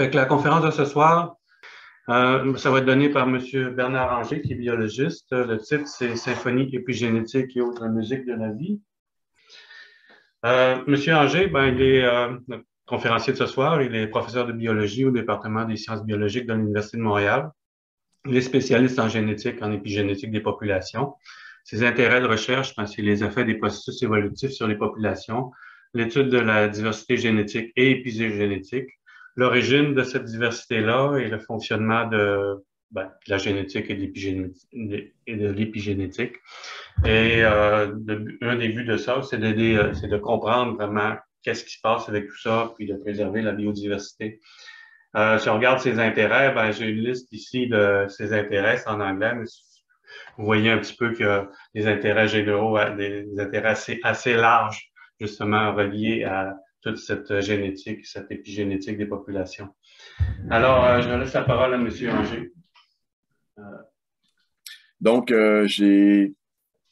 Fait que la conférence de ce soir, ça va être donné par M. Bernard Anger, qui est biologiste. Le titre, c'est Symphonie épigénétique et autres musiques de la vie. M. Anger, il est notre conférencier de ce soir. Il est professeur de biologie au département des sciences biologiques de l'Université de Montréal. Il est spécialiste en génétique, en épigénétique des populations. Ses intérêts de recherche, c'est les effets des processus évolutifs sur les populations, l'étude de la diversité génétique et épigénétique, l'origine de cette diversité-là et le fonctionnement de la génétique et de l'épigénétique. Et un des buts de ça, c'est de comprendre vraiment qu'est-ce qui se passe avec tout ça, puis de préserver la biodiversité. Si on regarde ses intérêts, j'ai une liste ici de ses intérêts, c'est en anglais, mais vous voyez un petit peu que des intérêts généraux, des intérêts assez larges, justement, reliés à toute cette génétique, cette épigénétique des populations. Alors, je laisse la parole à M. Anger. Donc, j'ai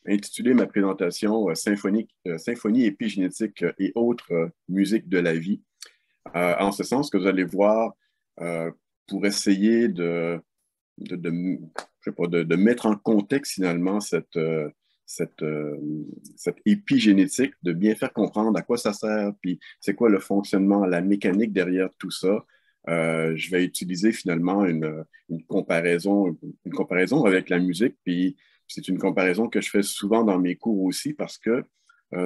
intitulé ma présentation Symphonie épigénétique et autres musiques de la vie. En ce sens que vous allez voir, pour essayer de mettre en contexte finalement cette épigénétique, de bien faire comprendre à quoi ça sert, puis c'est quoi le fonctionnement, la mécanique derrière tout ça. Je vais utiliser finalement une comparaison avec la musique, puis c'est une comparaison que je fais souvent dans mes cours aussi parce que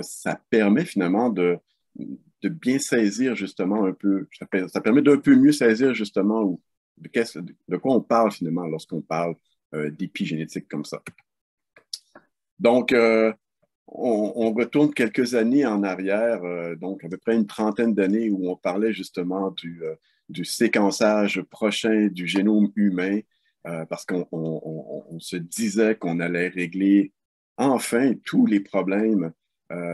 ça permet finalement de bien saisir justement un peu, ça permet d'un peu mieux saisir justement de quoi on parle finalement lorsqu'on parle d'épigénétique comme ça. Donc, on retourne quelques années en arrière, donc à peu près une trentaine d'années où on parlait justement du séquençage prochain du génome humain, parce qu'on se disait qu'on allait régler enfin tous les problèmes,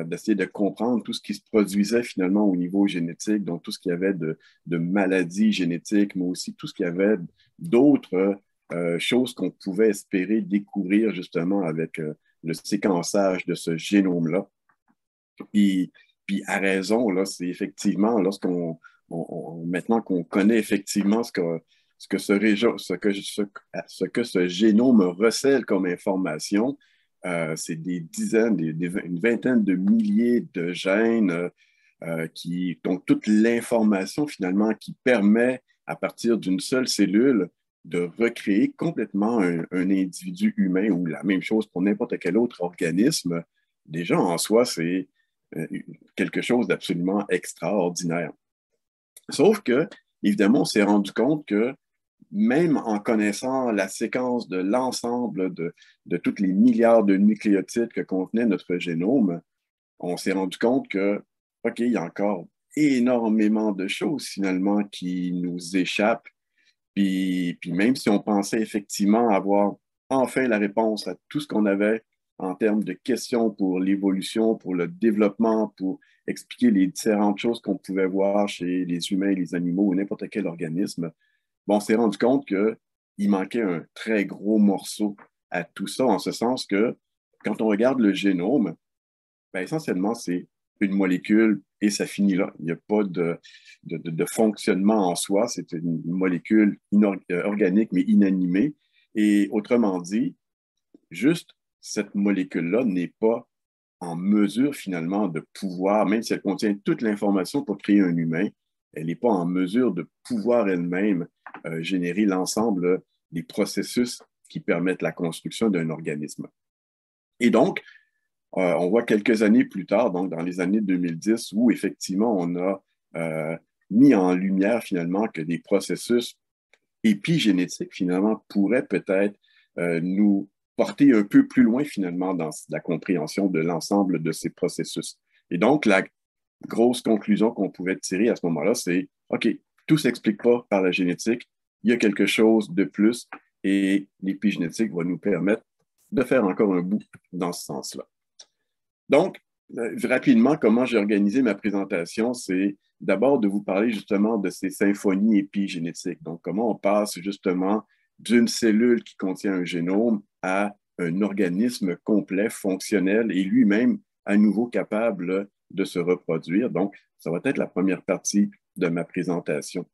d'essayer de comprendre tout ce qui se produisait finalement au niveau génétique, donc tout ce qu'il y avait de maladies génétiques, mais aussi tout ce qu'il y avait d'autres choses qu'on pouvait espérer découvrir justement avec le séquençage de ce génome-là. Puis à raison, là, c'est effectivement, maintenant qu'on connaît effectivement ce que ce génome recèle comme information, c'est des dizaines, une vingtaine de milliers de gènes donc toute l'information finalement qui permet à partir d'une seule cellule de recréer complètement un individu humain ou la même chose pour n'importe quel autre organisme, déjà en soi, c'est quelque chose d'absolument extraordinaire. Sauf que, évidemment, on s'est rendu compte que même en connaissant la séquence de l'ensemble de tous les milliards de nucléotides que contenait notre génome, on s'est rendu compte que, OK, il y a encore énormément de choses finalement qui nous échappent. Puis même si on pensait effectivement avoir enfin la réponse à tout ce qu'on avait en termes de questions pour l'évolution, pour le développement, pour expliquer les différentes choses qu'on pouvait voir chez les humains, les animaux ou n'importe quel organisme, on s'est rendu compte qu'il manquait un très gros morceau à tout ça, en ce sens que quand on regarde le génome, essentiellement, c'est une molécule et ça finit là. Il n'y a pas de fonctionnement en soi. C'est une molécule organique, mais inanimée. Et autrement dit, juste cette molécule-là n'est pas en mesure finalement de pouvoir, même si elle contient toute l'information pour créer un humain, elle n'est pas en mesure de pouvoir elle-même générer l'ensemble des processus qui permettent la construction d'un organisme. Et donc, on voit quelques années plus tard, donc dans les années 2010, où effectivement on a mis en lumière finalement que des processus épigénétiques finalement pourraient peut-être nous porter un peu plus loin finalement dans la compréhension de l'ensemble de ces processus. Et donc la grosse conclusion qu'on pouvait tirer à ce moment-là, c'est OK, tout ne s'explique pas par la génétique, il y a quelque chose de plus et l'épigénétique va nous permettre de faire encore un bout dans ce sens-là. Donc, rapidement, comment j'ai organisé ma présentation, c'est d'abord de vous parler justement de ces symphonies épigénétiques. Donc, comment on passe justement d'une cellule qui contient un génome à un organisme complet, fonctionnel et lui-même à nouveau capable de se reproduire. Donc, ça va être la première partie de ma présentation.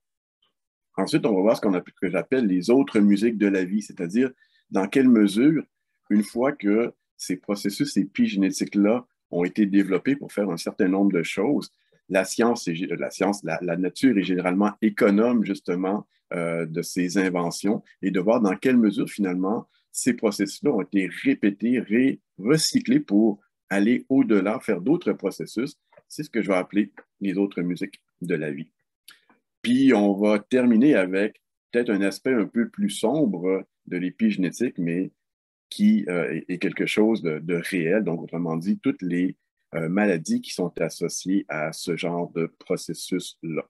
Ensuite, on va voir que j'appelle les autres musiques de la vie, c'est-à-dire dans quelle mesure, une fois que ces processus épigénétiques-là ont été développés pour faire un certain nombre de choses, la nature est généralement économe justement de ces inventions et de voir dans quelle mesure finalement ces processus-là ont été répétés, recyclés pour aller au-delà, faire d'autres processus. C'est ce que je vais appeler les autres musiques de la vie. Puis on va terminer avec peut-être un aspect un peu plus sombre de l'épigénétique, mais qui est quelque chose de réel. Donc, autrement dit, toutes les maladies qui sont associées à ce genre de processus-là.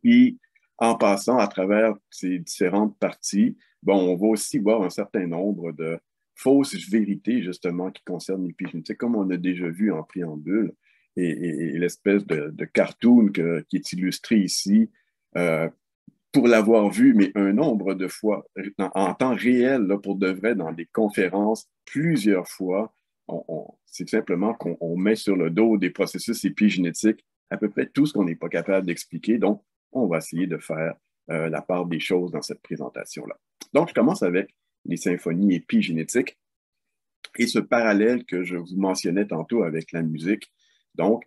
Puis, en passant à travers ces différentes parties, bon, on va aussi voir un certain nombre de fausses vérités, justement, qui concernent l'épigénétique, comme on a déjà vu en préambule, et l'espèce de cartoon qui est illustré ici, euh, pour l'avoir vu, mais un nombre de fois, en temps réel, là, pour de vrai, dans des conférences, plusieurs fois, c'est simplement qu'on met sur le dos des processus épigénétiques à peu près tout ce qu'on n'est pas capable d'expliquer. Donc, on va essayer de faire la part des choses dans cette présentation-là. Donc, je commence avec les symphonies épigénétiques et ce parallèle que je vous mentionnais tantôt avec la musique. Donc,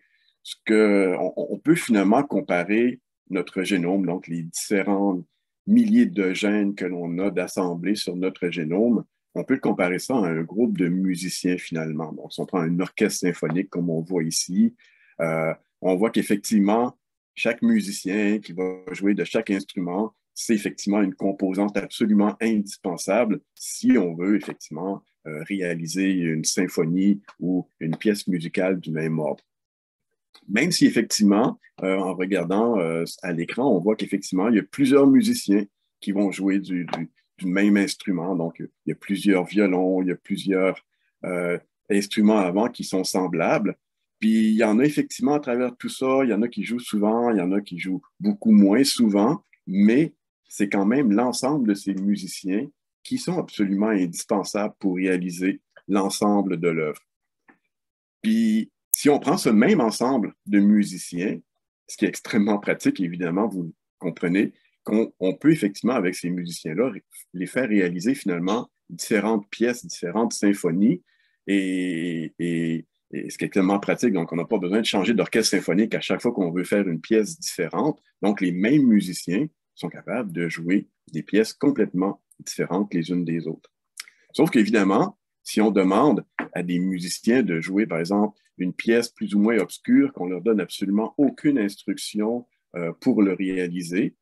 on peut finalement comparer notre génome, donc les différents milliers de gènes que l'on a d'assemblés sur notre génome, on peut comparer ça à un groupe de musiciens finalement. Donc, si on prend un orchestre symphonique comme on voit ici, on voit qu'effectivement, chaque musicien qui va jouer de chaque instrument, c'est effectivement une composante absolument indispensable si on veut effectivement réaliser une symphonie ou une pièce musicale du même ordre. Même si effectivement, en regardant à l'écran, on voit qu'effectivement, il y a plusieurs musiciens qui vont jouer du même instrument. Donc, il y a plusieurs violons, il y a plusieurs instruments avant qui sont semblables. Puis, il y en a effectivement à travers tout ça, il y en a qui jouent souvent, il y en a qui jouent beaucoup moins souvent, mais c'est quand même l'ensemble de ces musiciens qui sont absolument indispensables pour réaliser l'ensemble de l'œuvre. Puis, si on prend ce même ensemble de musiciens, ce qui est extrêmement pratique, évidemment, vous comprenez, qu'on peut effectivement, avec ces musiciens-là, les faire réaliser finalement différentes pièces, différentes symphonies, et ce qui est extrêmement pratique. Donc, on n'a pas besoin de changer d'orchestre symphonique à chaque fois qu'on veut faire une pièce différente. Donc, les mêmes musiciens sont capables de jouer des pièces complètement différentes les unes des autres. Sauf qu'évidemment, si on demande à des musiciens de jouer, par exemple, une pièce plus ou moins obscure, qu'on leur donne absolument aucune instruction pour le réaliser,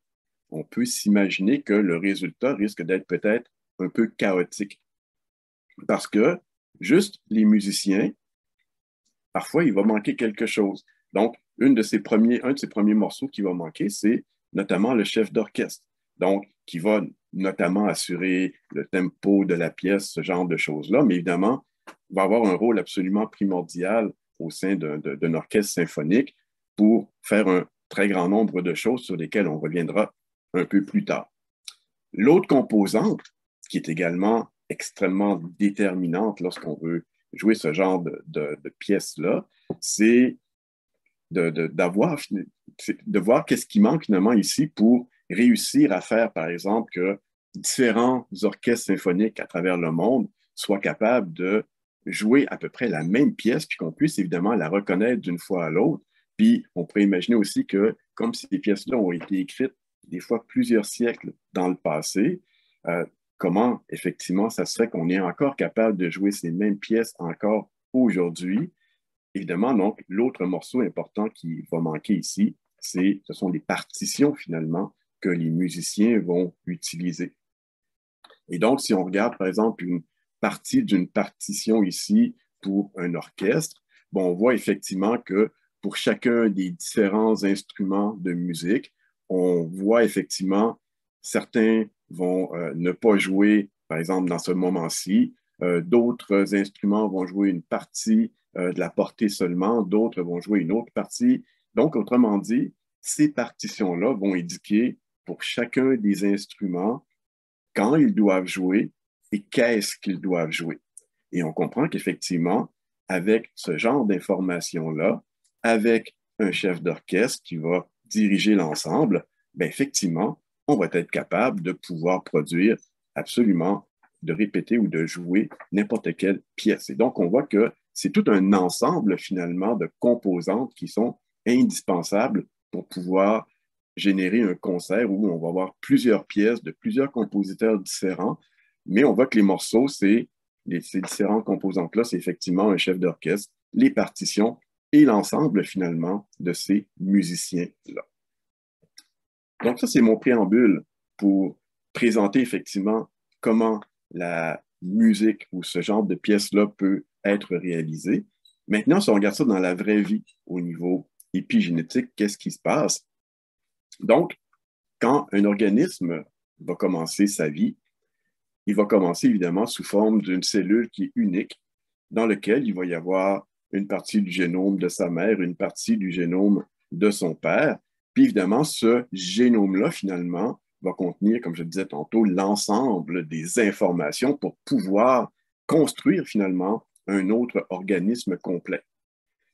on peut s'imaginer que le résultat risque d'être peut-être un peu chaotique. Parce que juste les musiciens, parfois, il va manquer quelque chose. Donc, un de ces premiers morceaux qui va manquer, c'est notamment le chef d'orchestre. Donc, qui va notamment assurer le tempo de la pièce, ce genre de choses-là, mais évidemment, va avoir un rôle absolument primordial au sein d'un orchestre symphonique pour faire un très grand nombre de choses sur lesquelles on reviendra un peu plus tard. L'autre composante, qui est également extrêmement déterminante lorsqu'on veut jouer ce genre de pièces-là, c'est de voir qu'est-ce qui manque finalement ici pour réussir à faire, par exemple, que différents orchestres symphoniques à travers le monde soient capables de jouer à peu près la même pièce, puis qu'on puisse évidemment la reconnaître d'une fois à l'autre. Puis on pourrait imaginer aussi que, comme ces pièces-là ont été écrites des fois plusieurs siècles dans le passé, comment effectivement ça serait qu'on est encore capable de jouer ces mêmes pièces encore aujourd'hui. Évidemment, donc, l'autre morceau important qui va manquer ici, ce sont les partitions finalement que les musiciens vont utiliser. Et donc, si on regarde par exemple une partie d'une partition ici pour un orchestre, bon, on voit effectivement que pour chacun des différents instruments de musique, on voit effectivement certains vont ne pas jouer, par exemple, dans ce moment-ci. D'autres instruments vont jouer une partie de la portée seulement, d'autres vont jouer une autre partie. Donc, autrement dit, ces partitions-là vont indiquer pour chacun des instruments quand ils doivent jouer et qu'est-ce qu'ils doivent jouer. Et on comprend qu'effectivement, avec ce genre d'informations-là, avec un chef d'orchestre qui va diriger l'ensemble, bien, effectivement, on va être capable de pouvoir produire absolument, de répéter ou de jouer n'importe quelle pièce. Et donc, on voit que c'est tout un ensemble, finalement, de composantes qui sont indispensables pour pouvoir générer un concert où on va avoir plusieurs pièces de plusieurs compositeurs différents, mais on voit que les morceaux, ces différentes composantes-là, c'est effectivement un chef d'orchestre, les partitions et l'ensemble, finalement, de ces musiciens-là. Donc, ça, c'est mon préambule pour présenter effectivement comment la musique ou ce genre de pièce-là peut être réalisée. Maintenant, si on regarde ça dans la vraie vie au niveau épigénétique, qu'est-ce qui se passe? Donc, quand un organisme va commencer sa vie, il va commencer évidemment sous forme d'une cellule qui est unique, dans laquelle il va y avoir une partie du génome de sa mère, une partie du génome de son père. Puis évidemment, ce génome-là, finalement, va contenir, comme je le disais tantôt, l'ensemble des informations pour pouvoir construire finalement un autre organisme complet.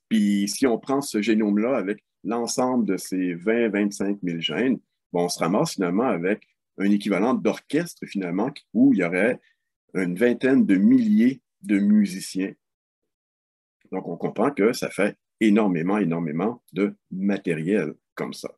Puis si on prend ce génome-là avec l'ensemble de ces 20-25 000 gènes, bon, on se ramasse finalement avec un équivalent d'orchestre finalement où il y aurait une vingtaine de milliers de musiciens. Donc on comprend que ça fait énormément, énormément de matériel comme ça.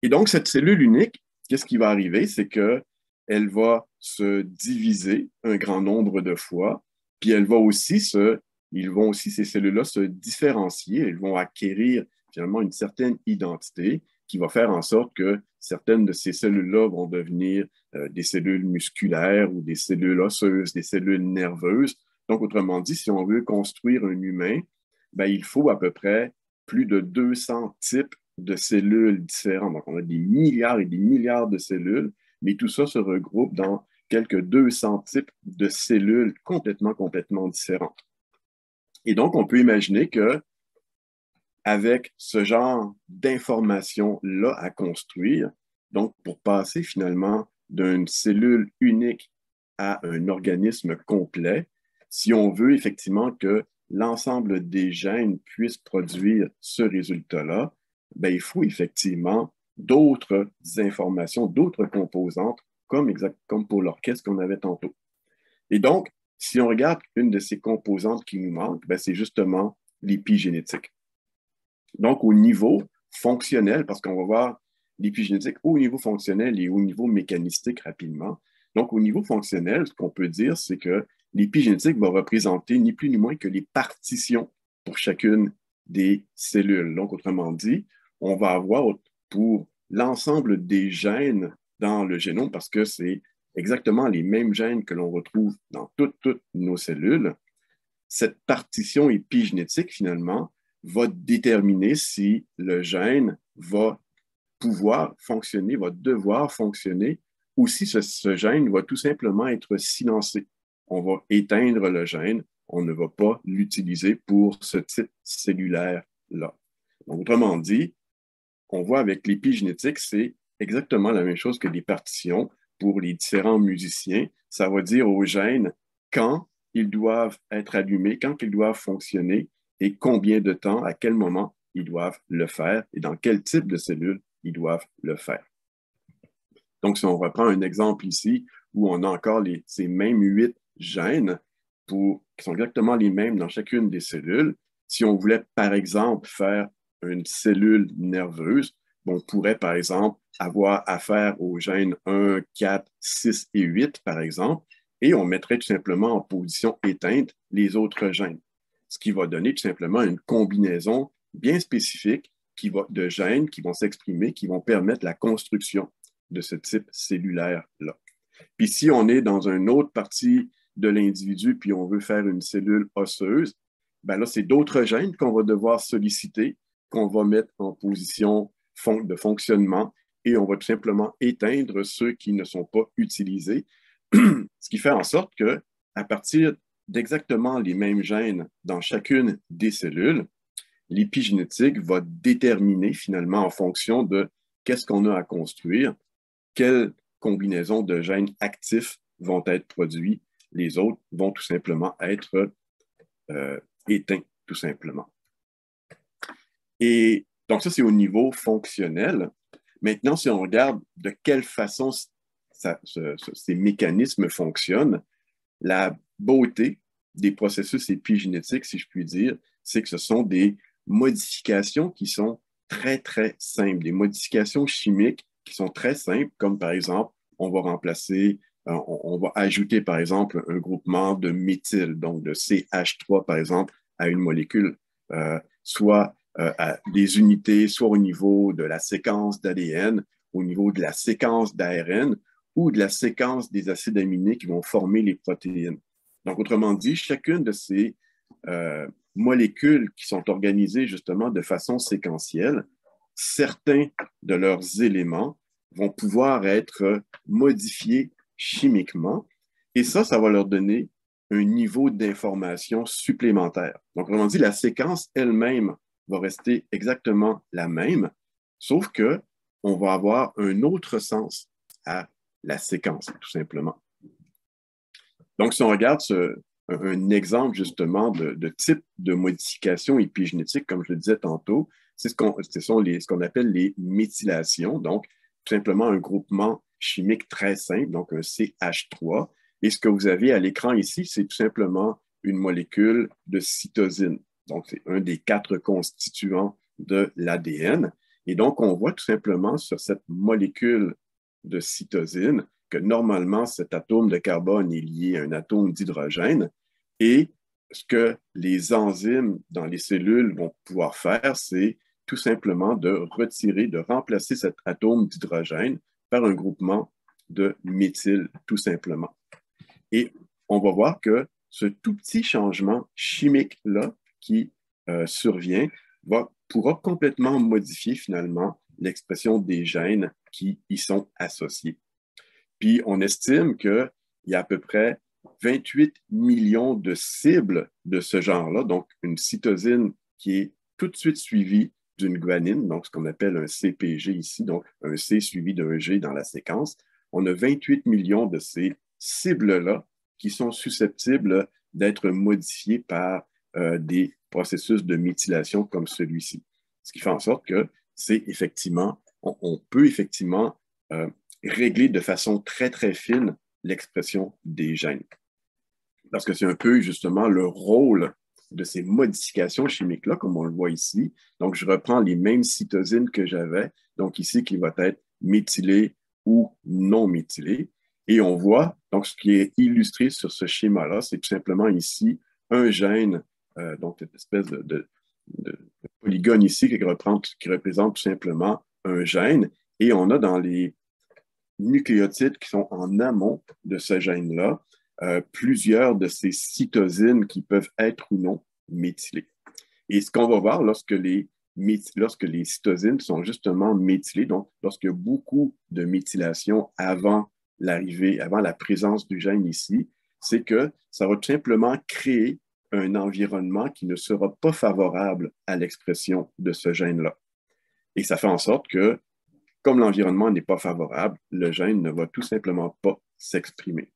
Et donc cette cellule unique, qu'est-ce qui va arriver? C'est qu'elle va se diviser un grand nombre de fois, puis elle va aussi ces cellules-là se différencier, elles vont acquérir finalement une certaine identité qui va faire en sorte que certaines de ces cellules-là vont devenir des cellules musculaires ou des cellules osseuses, des cellules nerveuses. Donc, autrement dit, si on veut construire un humain, ben, il faut à peu près plus de 200 types de cellules différentes. Donc, on a des milliards et des milliards de cellules, mais tout ça se regroupe dans quelques 200 types de cellules complètement, complètement différentes. Et donc, on peut imaginer que avec ce genre d'informations-là à construire, donc pour passer finalement d'une cellule unique à un organisme complet, si on veut effectivement que l'ensemble des gènes puissent produire ce résultat-là, ben, il faut effectivement d'autres informations, d'autres composantes, comme pour l'orchestre qu'on avait tantôt. Et donc, si on regarde une de ces composantes qui nous manque, ben, c'est justement l'épigénétique. Donc, au niveau fonctionnel, parce qu'on va voir l'épigénétique au niveau fonctionnel et au niveau mécanistique rapidement. Donc, au niveau fonctionnel, ce qu'on peut dire, c'est que l'épigénétique va représenter ni plus ni moins que les partitions pour chacune des cellules. Donc, autrement dit, on va avoir pour l'ensemble des gènes dans le génome, parce que c'est exactement les mêmes gènes que l'on retrouve dans toutes nos cellules, cette partition épigénétique, finalement, va déterminer si le gène va pouvoir fonctionner, va devoir fonctionner, ou si ce gène va tout simplement être silencé. On va éteindre le gène, on ne va pas l'utiliser pour ce type cellulaire-là. Autrement dit, on voit avec l'épigénétique, c'est exactement la même chose que les partitions pour les différents musiciens. Ça va dire aux gènes quand ils doivent être allumés, quand ils doivent fonctionner et combien de temps, à quel moment ils doivent le faire et dans quel type de cellules ils doivent le faire. Donc, si on reprend un exemple ici où on a encore ces mêmes 8 gènes qui sont exactement les mêmes dans chacune des cellules, si on voulait, par exemple, faire une cellule nerveuse, on pourrait, par exemple, avoir affaire aux gènes 1, 4, 6 et 8, par exemple, et on mettrait tout simplement en position éteinte les autres gènes, ce qui va donner tout simplement une combinaison bien spécifique de gènes qui vont s'exprimer, qui vont permettre la construction de ce type cellulaire-là. Puis si on est dans une autre partie de l'individu, puis on veut faire une cellule osseuse, ben là, c'est d'autres gènes qu'on va devoir solliciter, qu'on va mettre en position de fonctionnement, et on va tout simplement éteindre ceux qui ne sont pas utilisés, ce qui fait en sorte que, à partir d'exactement les mêmes gènes dans chacune des cellules, l'épigénétique va déterminer finalement en fonction de qu'est-ce qu'on a à construire, quelles combinaisons de gènes actifs vont être produits, les autres vont tout simplement être éteints, tout simplement. Et donc ça, c'est au niveau fonctionnel. Maintenant, si on regarde de quelle façon ces mécanismes fonctionnent, la beauté des processus épigénétiques, si je puis dire, c'est que ce sont des modifications qui sont très, très simples, des modifications chimiques qui sont très simples, comme par exemple, on va remplacer, on va ajouter par exemple un groupement de méthyle, donc de CH3 par exemple, à une molécule, soit à des unités, soit au niveau de la séquence d'ADN, au niveau de la séquence d'ARN ou de la séquence des acides aminés qui vont former les protéines. Donc, autrement dit, chacune de ces molécules qui sont organisées justement de façon séquentielle, certains de leurs éléments vont pouvoir être modifiés chimiquement et ça va leur donner un niveau d'information supplémentaire. Donc, autrement dit, la séquence elle-même va rester exactement la même, sauf que on va avoir un autre sens à la séquence, tout simplement. Donc, si on regarde un exemple justement de type de modification épigénétique, comme je le disais tantôt, c'est ce qu'on appelle les méthylations, donc tout simplement un groupement chimique très simple, donc un CH3. Et ce que vous avez à l'écran ici, c'est tout simplement une molécule de cytosine. Donc, c'est un des 4 constituants de l'ADN. Et donc, on voit tout simplement sur cette molécule de cytosine que normalement, cet atome de carbone est lié à un atome d'hydrogène. Et ce que les enzymes dans les cellules vont pouvoir faire, c'est tout simplement de retirer, de remplacer cet atome d'hydrogène par un groupement de méthyle, tout simplement. Et on va voir que ce tout petit changement chimique-là qui survient pourra complètement modifier finalement l'expression des gènes qui y sont associés. Puis on estime qu'il y a à peu près 28 millions de cibles de ce genre-là, donc une cytosine qui est tout de suite suivie d'une guanine, donc ce qu'on appelle un CPG ici, donc un C suivi d'un G dans la séquence. On a 28 millions de ces cibles-là qui sont susceptibles d'être modifiées par des processus de méthylation comme celui-ci. Ce qui fait en sorte que c'est effectivement, on peut effectivement régler de façon très, très fine l'expression des gènes. Parce que c'est un peu justement le rôle de ces modifications chimiques-là, comme on le voit ici. Donc, je reprends les mêmes cytosines que j'avais, donc ici, qui va être méthylé ou non méthylé. Et on voit, donc, ce qui est illustré sur ce schéma-là, c'est tout simplement ici un gène, donc cette espèce de polygone ici qui représente tout simplement un gène. Et on a dans les nucléotides qui sont en amont de ce gène-là, plusieurs de ces cytosines qui peuvent être ou non méthylées. Et ce qu'on va voir lorsque les cytosines sont justement méthylées, donc lorsqu'il y a beaucoup de méthylation avant la présence du gène ici, c'est que ça va tout simplement créer un environnement qui ne sera pas favorable à l'expression de ce gène-là. Et ça fait en sorte que, comme l'environnement n'est pas favorable, le gène ne va tout simplement pas s'exprimer.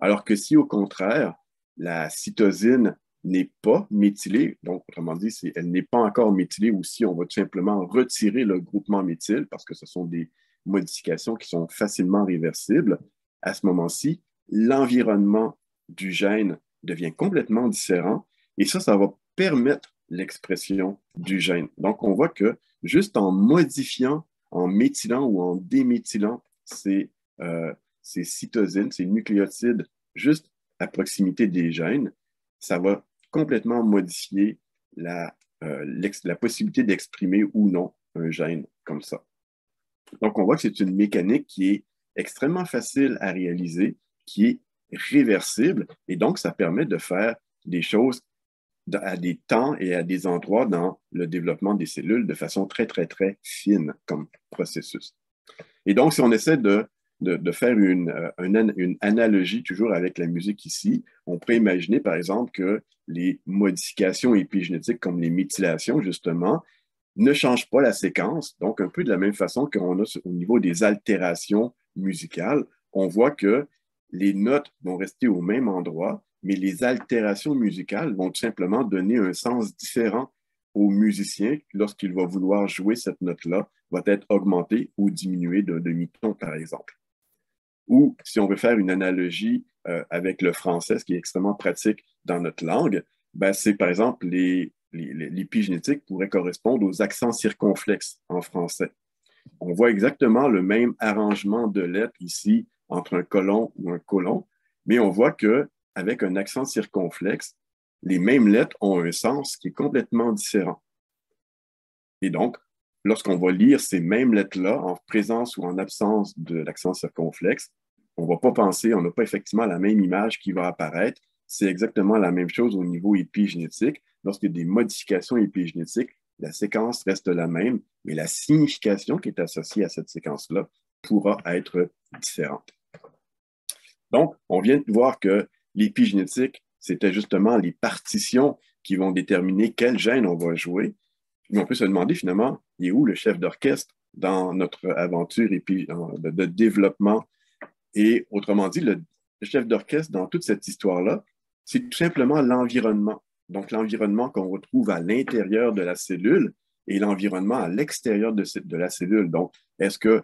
Alors que si, au contraire, la cytosine n'est pas méthylée, donc autrement dit, si elle n'est pas encore méthylée, ou si on va tout simplement retirer le groupement méthyle, parce que ce sont des modifications qui sont facilement réversibles, à ce moment-ci, l'environnement du gène devient complètement différent, et ça va permettre l'expression du gène. Donc, on voit que juste en modifiant, en méthylant ou en déméthylant ces cytosines, ces nucléotides, juste à proximité des gènes, ça va complètement modifier la possibilité d'exprimer ou non un gène comme ça. Donc, on voit que c'est une mécanique qui est extrêmement facile à réaliser, qui est réversible, et donc ça permet de faire des choses à des temps et à des endroits dans le développement des cellules de façon très, très, très fine comme processus. Et donc, si on essaie de faire une analogie toujours avec la musique ici, on pourrait imaginer, par exemple, que les modifications épigénétiques comme les méthylations, justement, ne changent pas la séquence. Donc, un peu de la même façon qu'on a au niveau des altérations musicales, on voit que les notes vont rester au même endroit, mais les altérations musicales vont tout simplement donner un sens différent au musicien lorsqu'il va vouloir jouer cette note-là va être augmenté ou diminué de demi-ton, par exemple. Ou si on veut faire une analogie avec le français, ce qui est extrêmement pratique dans notre langue, ben, c'est par exemple l'épigénétique pourrait correspondre aux accents circonflexes en français. On voit exactement le même arrangement de lettres ici entre un colon ou un colon, mais on voit qu'avec un accent circonflexe, les mêmes lettres ont un sens qui est complètement différent. Et donc, lorsqu'on va lire ces mêmes lettres-là, en présence ou en absence de l'accent circonflexe, on ne va pas penser, on n'a pas effectivement la même image qui va apparaître. C'est exactement la même chose au niveau épigénétique. Lorsqu'il y a des modifications épigénétiques, la séquence reste la même, mais la signification qui est associée à cette séquence-là pourra être différente. Donc, on vient de voir que l'épigénétique, c'était justement les partitions qui vont déterminer quel gène on va jouer. Mais on peut se demander finalement, il est où le chef d'orchestre dans notre aventure de développement? Et autrement dit, le chef d'orchestre dans toute cette histoire-là, c'est tout simplement l'environnement. Donc, l'environnement qu'on retrouve à l'intérieur de la cellule et l'environnement à l'extérieur de la cellule. Donc, est-ce que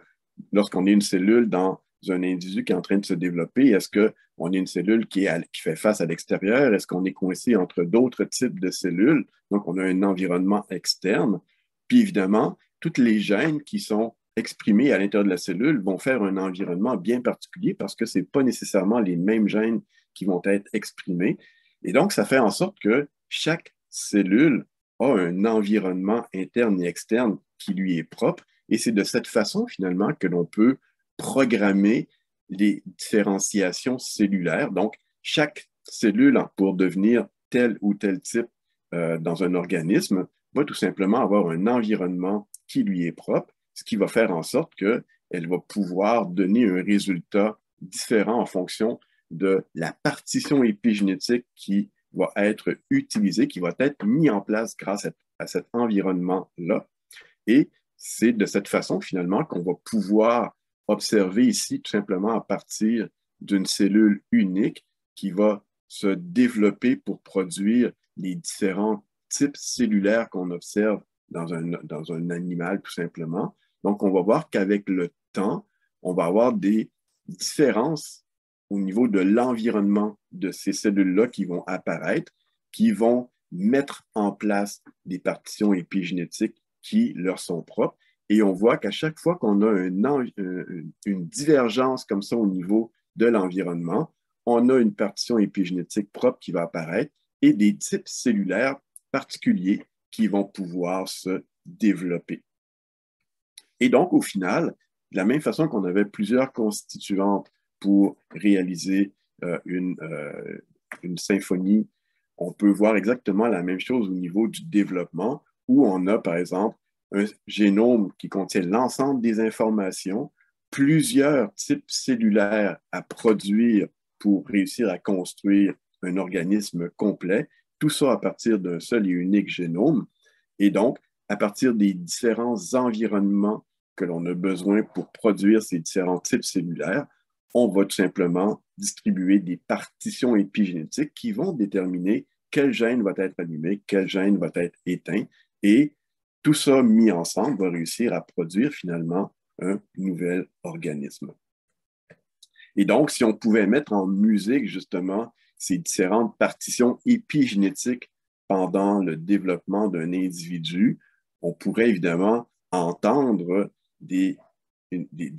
lorsqu'on est une cellule dans un individu qui est en train de se développer, est-ce qu'on est une cellule qui fait face à l'extérieur? Est-ce qu'on est coincé entre d'autres types de cellules? Donc, on a un environnement externe. Puis, évidemment, toutes les gènes qui sont exprimés à l'intérieur de la cellule vont faire un environnement bien particulier parce que ce n'est pas nécessairement les mêmes gènes qui vont être exprimés. Et donc, ça fait en sorte que chaque cellule a un environnement interne et externe qui lui est propre. Et c'est de cette façon, finalement, que l'on peut programmer les différenciations cellulaires. Donc, chaque cellule, pour devenir tel ou tel type dans un organisme, va tout simplement avoir un environnement qui lui est propre, ce qui va faire en sorte qu'elle va pouvoir donner un résultat différent en fonction de la partition épigénétique qui va être utilisée, qui va être mise en place grâce à cet environnement-là. Et c'est de cette façon, finalement, qu'on va pouvoir observer ici, tout simplement à partir d'une cellule unique qui va se développer pour produire les différents types cellulaires qu'on observe dans un animal, tout simplement. Donc, on va voir qu'avec le temps, on va avoir des différences au niveau de l'environnement de ces cellules-là qui vont apparaître, qui vont mettre en place des partitions épigénétiques qui leur sont propres. Et on voit qu'à chaque fois qu'on a une divergence comme ça au niveau de l'environnement, on a une partition épigénétique propre qui va apparaître et des types cellulaires particuliers qui vont pouvoir se développer. Et donc, au final, de la même façon qu'on avait plusieurs constituantes pour réaliser une symphonie, on peut voir exactement la même chose au niveau du développement, où on a, par exemple, un génome qui contient l'ensemble des informations, plusieurs types cellulaires à produire pour réussir à construire un organisme complet, tout ça à partir d'un seul et unique génome. Et donc, à partir des différents environnements que l'on a besoin pour produire ces différents types cellulaires, on va tout simplement distribuer des partitions épigénétiques qui vont déterminer quel gène va être allumé, quel gène va être éteint, et tout ça mis ensemble va réussir à produire finalement un nouvel organisme. Et donc, si on pouvait mettre en musique justement ces différentes partitions épigénétiques pendant le développement d'un individu, on pourrait évidemment entendre des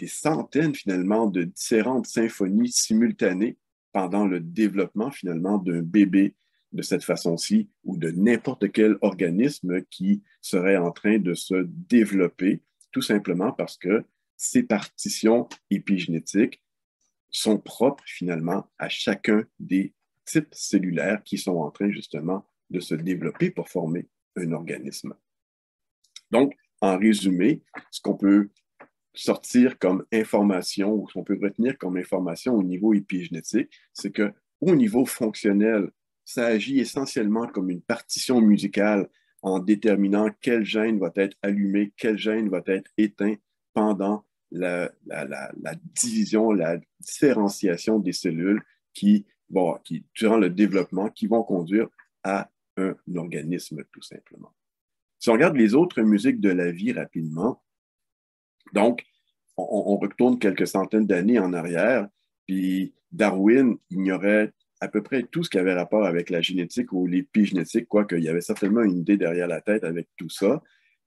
centaines finalement de différentes symphonies simultanées pendant le développement finalement d'un bébé de cette façon-ci ou de n'importe quel organisme qui serait en train de se développer, tout simplement parce que ces partitions épigénétiques sont propres finalement à chacun des types cellulaires qui sont en train justement de se développer pour former un organisme. Donc, en résumé, ce qu'on peut sortir comme information ou ce qu'on peut retenir comme information au niveau épigénétique, c'est qu'au niveau fonctionnel, ça agit essentiellement comme une partition musicale en déterminant quel gène va être allumé, quel gène va être éteint pendant la division, la différenciation des cellules qui, durant le développement, qui vont conduire à un organisme tout simplement. Si on regarde les autres musiques de la vie rapidement, donc, on retourne quelques centaines d'années en arrière, puis Darwin ignorait à peu près tout ce qui avait rapport avec la génétique ou l'épigénétique, quoique il y avait certainement une idée derrière la tête avec tout ça.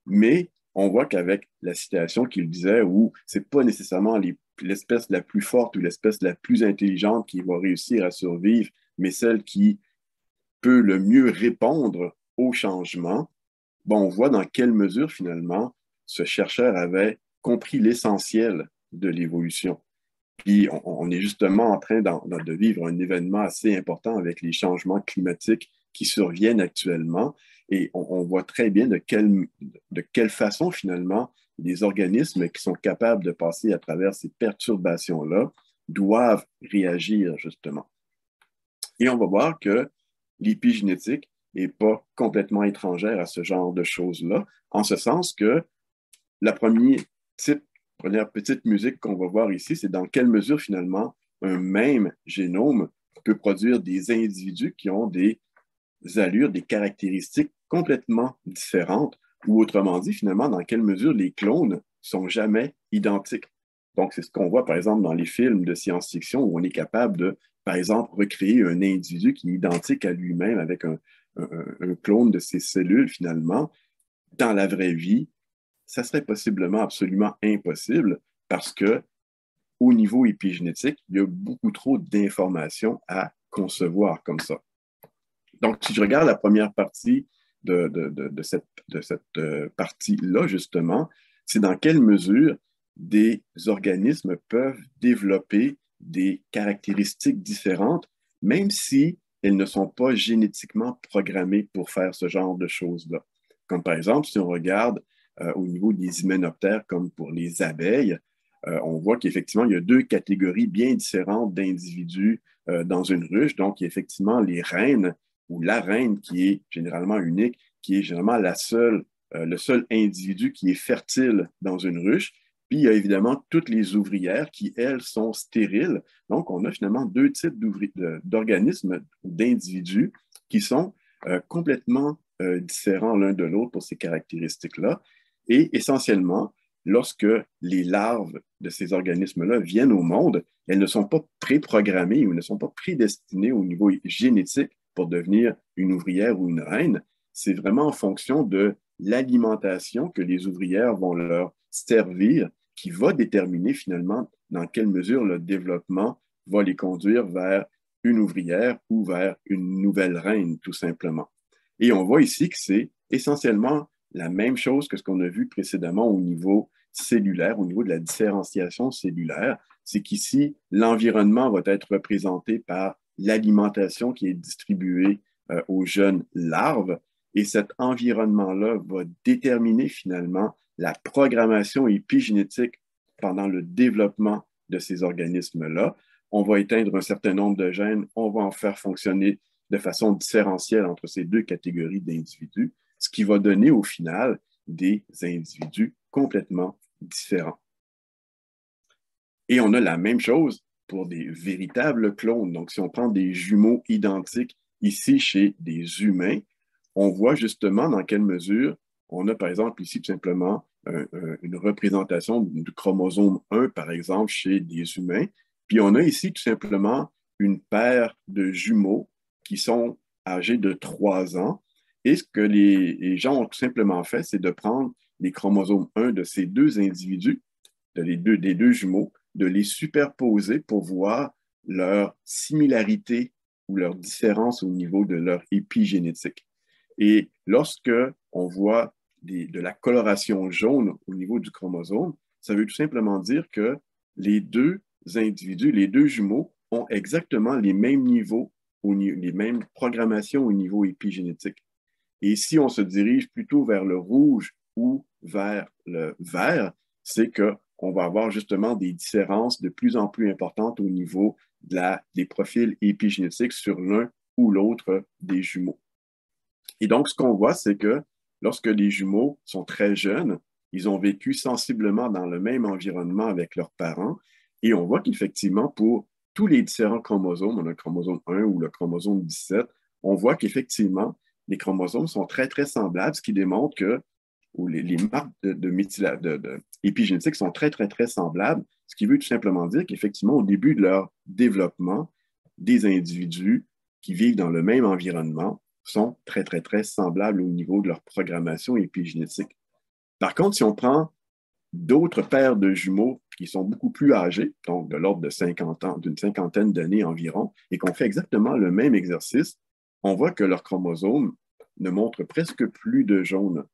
Mais on voit qu'avec la citation qu'il disait, où c'est pas nécessairement l'espèce la plus forte ou l'espèce la plus intelligente qui va réussir à survivre, mais celle qui peut le mieux répondre au changement, bon, on voit dans quelle mesure finalement ce chercheur avait compris l'essentiel de l'évolution. Puis on est justement en train de vivre un événement assez important avec les changements climatiques qui surviennent actuellement. Et on voit très bien de quelle façon finalement les organismes qui sont capables de passer à travers ces perturbations-là doivent réagir justement. Et on va voir que l'épigénétique n'est pas complètement étrangère à ce genre de choses-là, en ce sens que la première petite musique qu'on va voir ici, c'est dans quelle mesure finalement un même génome peut produire des individus qui ont des allures, des caractéristiques complètement différentes, ou autrement dit, finalement, dans quelle mesure les clones sont jamais identiques. Donc, c'est ce qu'on voit, par exemple, dans les films de science-fiction où on est capable de, par exemple, recréer un individu qui est identique à lui-même avec un clone de ses cellules, finalement. Dans la vraie vie, ça serait possiblement absolument impossible parce que au niveau épigénétique, il y a beaucoup trop d'informations à concevoir comme ça. Donc, si je regarde la première partie de cette partie-là, justement, c'est dans quelle mesure des organismes peuvent développer des caractéristiques différentes, même si elles ne sont pas génétiquement programmées pour faire ce genre de choses-là. Comme par exemple, si on regarde au niveau des hyménoptères, comme pour les abeilles, on voit qu'effectivement, il y a deux catégories bien différentes d'individus dans une ruche. Donc, il y a effectivement les reines ou la reine qui est généralement unique, qui est généralement le seul individu qui est fertile dans une ruche. Puis il y a évidemment toutes les ouvrières qui, elles, sont stériles. Donc, on a finalement deux types d'organismes ou d'individus qui sont complètement différents l'un de l'autre pour ces caractéristiques-là. Et essentiellement, lorsque les larves de ces organismes-là viennent au monde, elles ne sont pas préprogrammées ou ne sont pas prédestinées au niveau génétique pour devenir une ouvrière ou une reine. C'est vraiment en fonction de l'alimentation que les ouvrières vont leur servir qui va déterminer finalement dans quelle mesure le développement va les conduire vers une ouvrière ou vers une nouvelle reine, tout simplement. Et on voit ici que c'est essentiellement la même chose que ce qu'on a vu précédemment au niveau cellulaire, au niveau de la différenciation cellulaire. C'est qu'ici, l'environnement va être représenté par l'alimentation qui est distribuée aux jeunes larves. Et cet environnement-là va déterminer finalement la programmation épigénétique pendant le développement de ces organismes-là. On va éteindre un certain nombre de gènes, on va en faire fonctionner de façon différentielle entre ces deux catégories d'individus, ce qui va donner au final des individus complètement différents. Et on a la même chose pour des véritables clones. Donc, si on prend des jumeaux identiques ici chez des humains, on voit justement dans quelle mesure on a, par exemple, ici tout simplement une représentation du chromosome 1, par exemple, chez des humains. Puis on a ici tout simplement une paire de jumeaux qui sont âgés de 3 ans. Et ce que les gens ont tout simplement fait, c'est de prendre les chromosomes 1 de ces deux individus, des deux jumeaux, de les superposer pour voir leur similarité ou leur différence au niveau de leur épigénétique. Et lorsque on voit de la coloration jaune au niveau du chromosome, ça veut tout simplement dire que les deux individus, les deux jumeaux, ont exactement les mêmes niveaux, les mêmes programmations au niveau épigénétique. Et si on se dirige plutôt vers le rouge ou vers le vert, c'est qu'on va avoir justement des différences de plus en plus importantes au niveau des profils épigénétiques sur l'un ou l'autre des jumeaux. Et donc, ce qu'on voit, c'est que lorsque les jumeaux sont très jeunes, ils ont vécu sensiblement dans le même environnement avec leurs parents. Et on voit qu'effectivement, pour tous les différents chromosomes, on a le chromosome 1 ou le chromosome 17, on voit qu'effectivement, les chromosomes sont très, très semblables, ce qui démontre que ou les marques épigénétiques sont très, très, très semblables, ce qui veut tout simplement dire qu'effectivement, au début de leur développement, des individus qui vivent dans le même environnement sont très, très, très semblables au niveau de leur programmation épigénétique. Par contre, si on prend d'autres paires de jumeaux qui sont beaucoup plus âgés, donc de l'ordre de 50 ans, d'une cinquantaine d'années environ, et qu'on fait exactement le même exercice, on voit que leurs chromosomes ne montrent presque plus de jaune.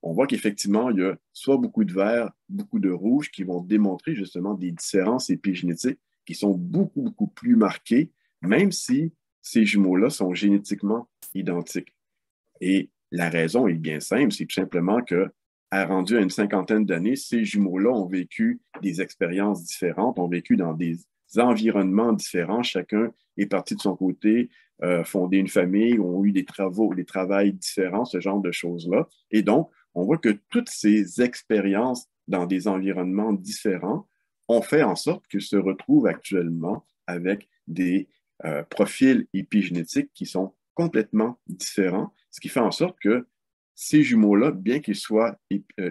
On voit qu'effectivement, il y a soit beaucoup de vert, beaucoup de rouge qui vont démontrer justement des différences épigénétiques qui sont beaucoup, beaucoup plus marquées, même si ces jumeaux-là sont génétiquement identiques. Et la raison est bien simple, c'est tout simplement que, rendu à une cinquantaine d'années, ces jumeaux-là ont vécu des expériences différentes, ont vécu dans des environnements différents. Chacun est parti de son côté, fondé une famille, ont eu des travails différents, ce genre de choses-là. Et donc, on voit que toutes ces expériences dans des environnements différents ont fait en sorte qu'ils se retrouvent actuellement avec des profils épigénétiques qui sont complètement différents, ce qui fait en sorte que ces jumeaux-là, bien qu'ils soient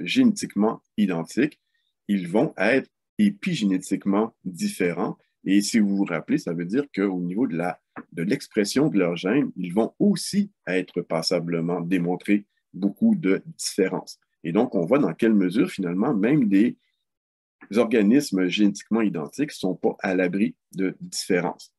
génétiquement identiques, ils vont être épigénétiquement différents. Et si vous vous rappelez, ça veut dire qu'au niveau de l'expression de leurs gènes, ils vont aussi être passablement démontrer beaucoup de différences. Et donc, on voit dans quelle mesure, finalement, même des organismes génétiquement identiques ne sont pas à l'abri de différences.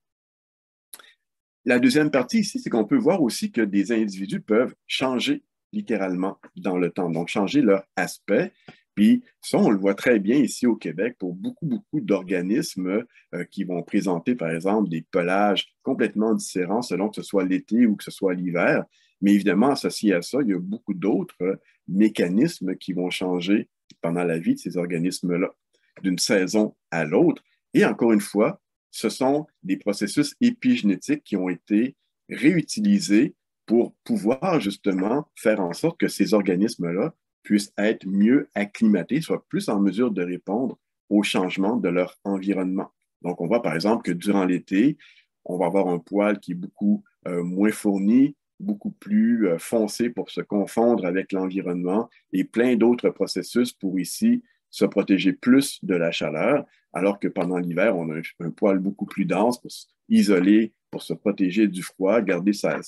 La deuxième partie ici, c'est qu'on peut voir aussi que des individus peuvent changer littéralement dans le temps, donc changer leur aspect. Puis ça, on le voit très bien ici au Québec pour beaucoup, beaucoup d'organismes qui vont présenter, par exemple, des pelages complètement différents selon que ce soit l'été ou que ce soit l'hiver. Mais évidemment, associé à ça, il y a beaucoup d'autres mécanismes qui vont changer pendant la vie de ces organismes-là, d'une saison à l'autre. Et encore une fois, ce sont des processus épigénétiques qui ont été réutilisés pour pouvoir justement faire en sorte que ces organismes-là puissent être mieux acclimatés, soient plus en mesure de répondre aux changements de leur environnement. Donc, on voit par exemple que durant l'été, on va avoir un poil qui est beaucoup moins fourni, beaucoup plus foncé pour se confondre avec l'environnement et plein d'autres processus pour ici se protéger plus de la chaleur, alors que pendant l'hiver, on a un poil beaucoup plus dense pour isoler, pour se protéger du froid, garder sa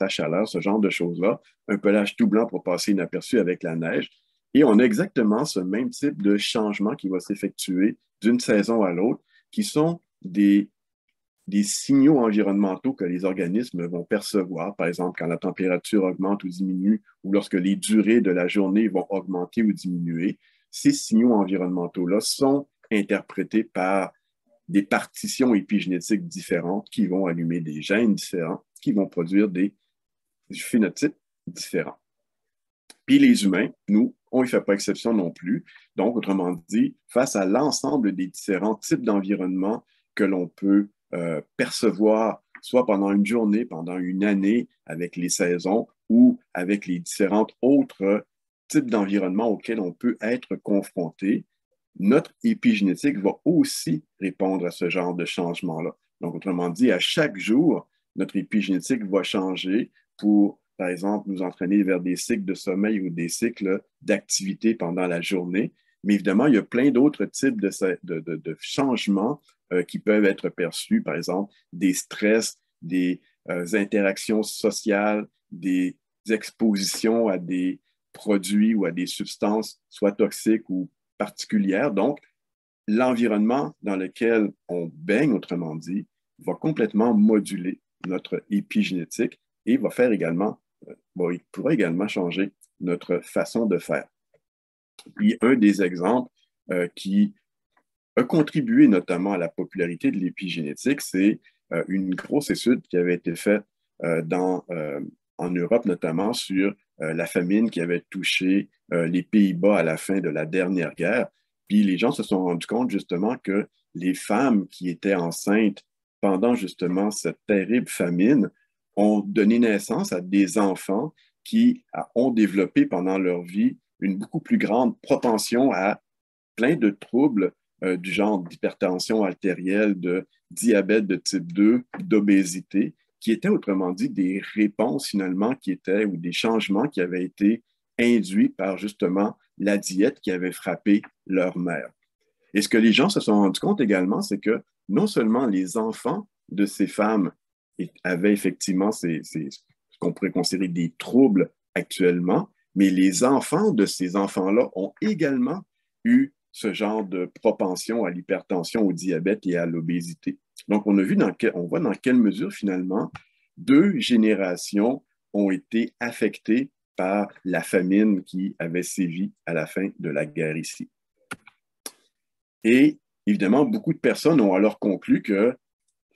chaleur, ce genre de choses-là. Un pelage tout blanc pour passer inaperçu avec la neige. Et on a exactement ce même type de changement qui va s'effectuer d'une saison à l'autre, qui sont des signaux environnementaux que les organismes vont percevoir, par exemple quand la température augmente ou diminue, ou lorsque les durées de la journée vont augmenter ou diminuer. Ces signaux environnementaux-là sont interprétés par des partitions épigénétiques différentes qui vont allumer des gènes différents, qui vont produire des phénotypes différents. Puis les humains, nous, on ne fait pas exception non plus. Donc, autrement dit, face à l'ensemble des différents types d'environnements que l'on peut percevoir, soit pendant une journée, pendant une année, avec les saisons ou avec les différentes autres types d'environnements auxquels on peut être confronté, notre épigénétique va aussi répondre à ce genre de changement-là. Donc, autrement dit, à chaque jour, notre épigénétique va changer pour, par exemple, nous entraîner vers des cycles de sommeil ou des cycles d'activité pendant la journée. Mais évidemment, il y a plein d'autres types de changements qui peuvent être perçus, par exemple, des stress, des interactions sociales, des expositions à des produits ou à des substances, soit toxiques ou particulière. Donc, l'environnement dans lequel on baigne, autrement dit, va complètement moduler notre épigénétique et va faire également, il pourra également changer notre façon de faire. Puis, un des exemples qui a contribué notamment à la popularité de l'épigénétique, c'est une grosse étude qui avait été faite en Europe, notamment sur la famine qui avait touché les Pays-Bas à la fin de la dernière guerre. Puis les gens se sont rendus compte justement que les femmes qui étaient enceintes pendant justement cette terrible famine ont donné naissance à des enfants qui ont développé pendant leur vie une beaucoup plus grande propension à plein de troubles du genre d'hypertension artérielle, de diabète de type 2, d'obésité. qui étaient autrement dit des réponses finalement qui étaient ou des changements qui avaient été induits par justement la diète qui avait frappé leur mère. Et ce que les gens se sont rendus compte également, c'est que non seulement les enfants de ces femmes avaient effectivement ce qu'on pourrait considérer des troubles actuellement, mais les enfants de ces enfants-là ont également eu ce genre de propension à l'hypertension, au diabète et à l'obésité. Donc, on voit dans quelle mesure, finalement, 2 générations ont été affectées par la famine qui avait sévi à la fin de la guerre ici. Et évidemment, beaucoup de personnes ont alors conclu que,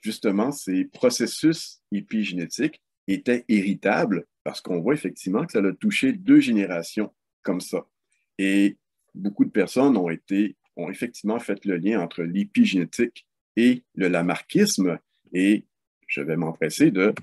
justement, ces processus épigénétiques étaient héritables parce qu'on voit effectivement que ça a touché 2 générations comme ça. Et beaucoup de personnes ont effectivement fait le lien entre l'épigénétique et le lamarckisme, et je vais m'empresser de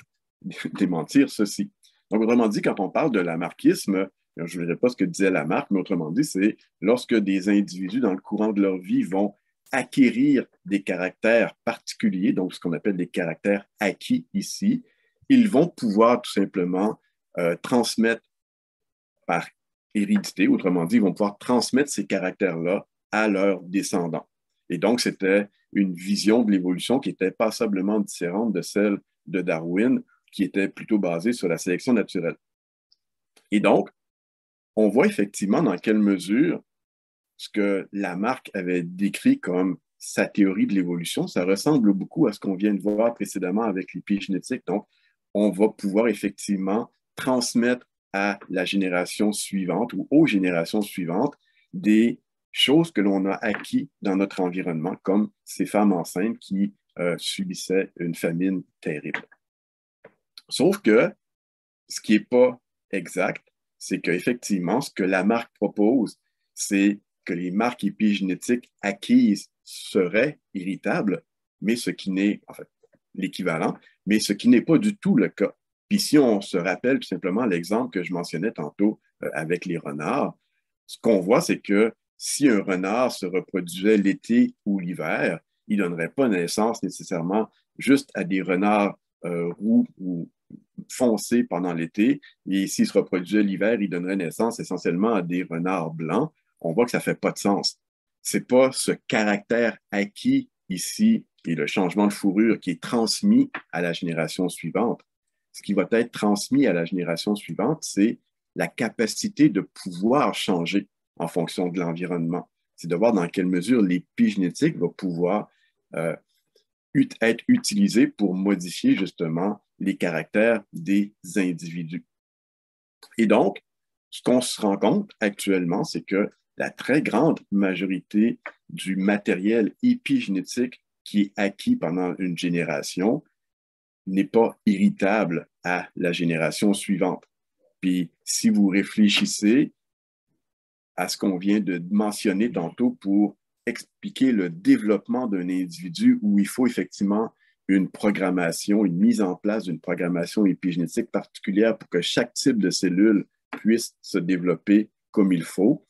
démentir ceci. Donc, autrement dit, quand on parle de lamarckisme, je ne dirais pas ce que disait Lamarck, mais autrement dit, c'est lorsque des individus, dans le courant de leur vie, vont acquérir des caractères particuliers, donc ce qu'on appelle des caractères acquis ici, ils vont pouvoir tout simplement transmettre par hérédité, autrement dit, ils vont pouvoir transmettre ces caractères-là à leurs descendants. Et donc, c'était une vision de l'évolution qui était passablement différente de celle de Darwin, qui était plutôt basée sur la sélection naturelle. Et donc, on voit effectivement dans quelle mesure ce que Lamarck avait décrit comme sa théorie de l'évolution, ça ressemble beaucoup à ce qu'on vient de voir précédemment avec l'épigénétique. Donc, on va pouvoir effectivement transmettre à la génération suivante ou aux générations suivantes des choses que l'on a acquis dans notre environnement, comme ces femmes enceintes qui subissaient une famine terrible. Sauf que ce qui n'est pas exact, c'est qu'effectivement, ce que Lamarck propose, c'est que les marques épigénétiques acquises seraient héritables, mais ce qui n'est, en fait, l'équivalent, mais ce qui n'est pas du tout le cas. Puis si on se rappelle tout simplement l'exemple que je mentionnais tantôt avec les renards, ce qu'on voit, c'est que si un renard se reproduisait l'été ou l'hiver, il ne donnerait pas naissance nécessairement juste à des renards roux ou foncés pendant l'été, et s'il se reproduisait l'hiver, il donnerait naissance essentiellement à des renards blancs. On voit que ça ne fait pas de sens. Ce n'est pas ce caractère acquis ici et le changement de fourrure qui est transmis à la génération suivante. Ce qui va être transmis à la génération suivante, c'est la capacité de pouvoir changer en fonction de l'environnement. C'est de voir dans quelle mesure l'épigénétique va pouvoir être utilisée pour modifier justement les caractères des individus. Et donc, ce qu'on se rend compte actuellement, c'est que la très grande majorité du matériel épigénétique qui est acquis pendant une génération n'est pas héritable à la génération suivante. Puis, si vous réfléchissez à ce qu'on vient de mentionner tantôt pour expliquer le développement d'un individu où il faut effectivement une programmation, une mise en place d'une programmation épigénétique particulière pour que chaque type de cellule puisse se développer comme il faut,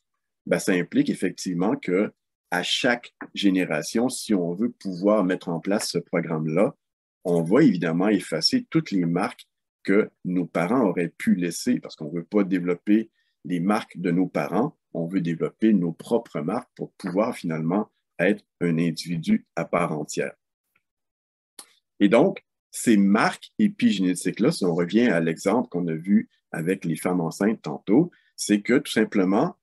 ben, ça implique effectivement que à chaque génération, si on veut pouvoir mettre en place ce programme-là, on va évidemment effacer toutes les marques que nos parents auraient pu laisser parce qu'on ne veut pas développer les marques de nos parents, on veut développer nos propres marques pour pouvoir finalement être un individu à part entière. Et donc, ces marques épigénétiques-là, si on revient à l'exemple qu'on a vu avec les femmes enceintes tantôt, c'est que tout simplement,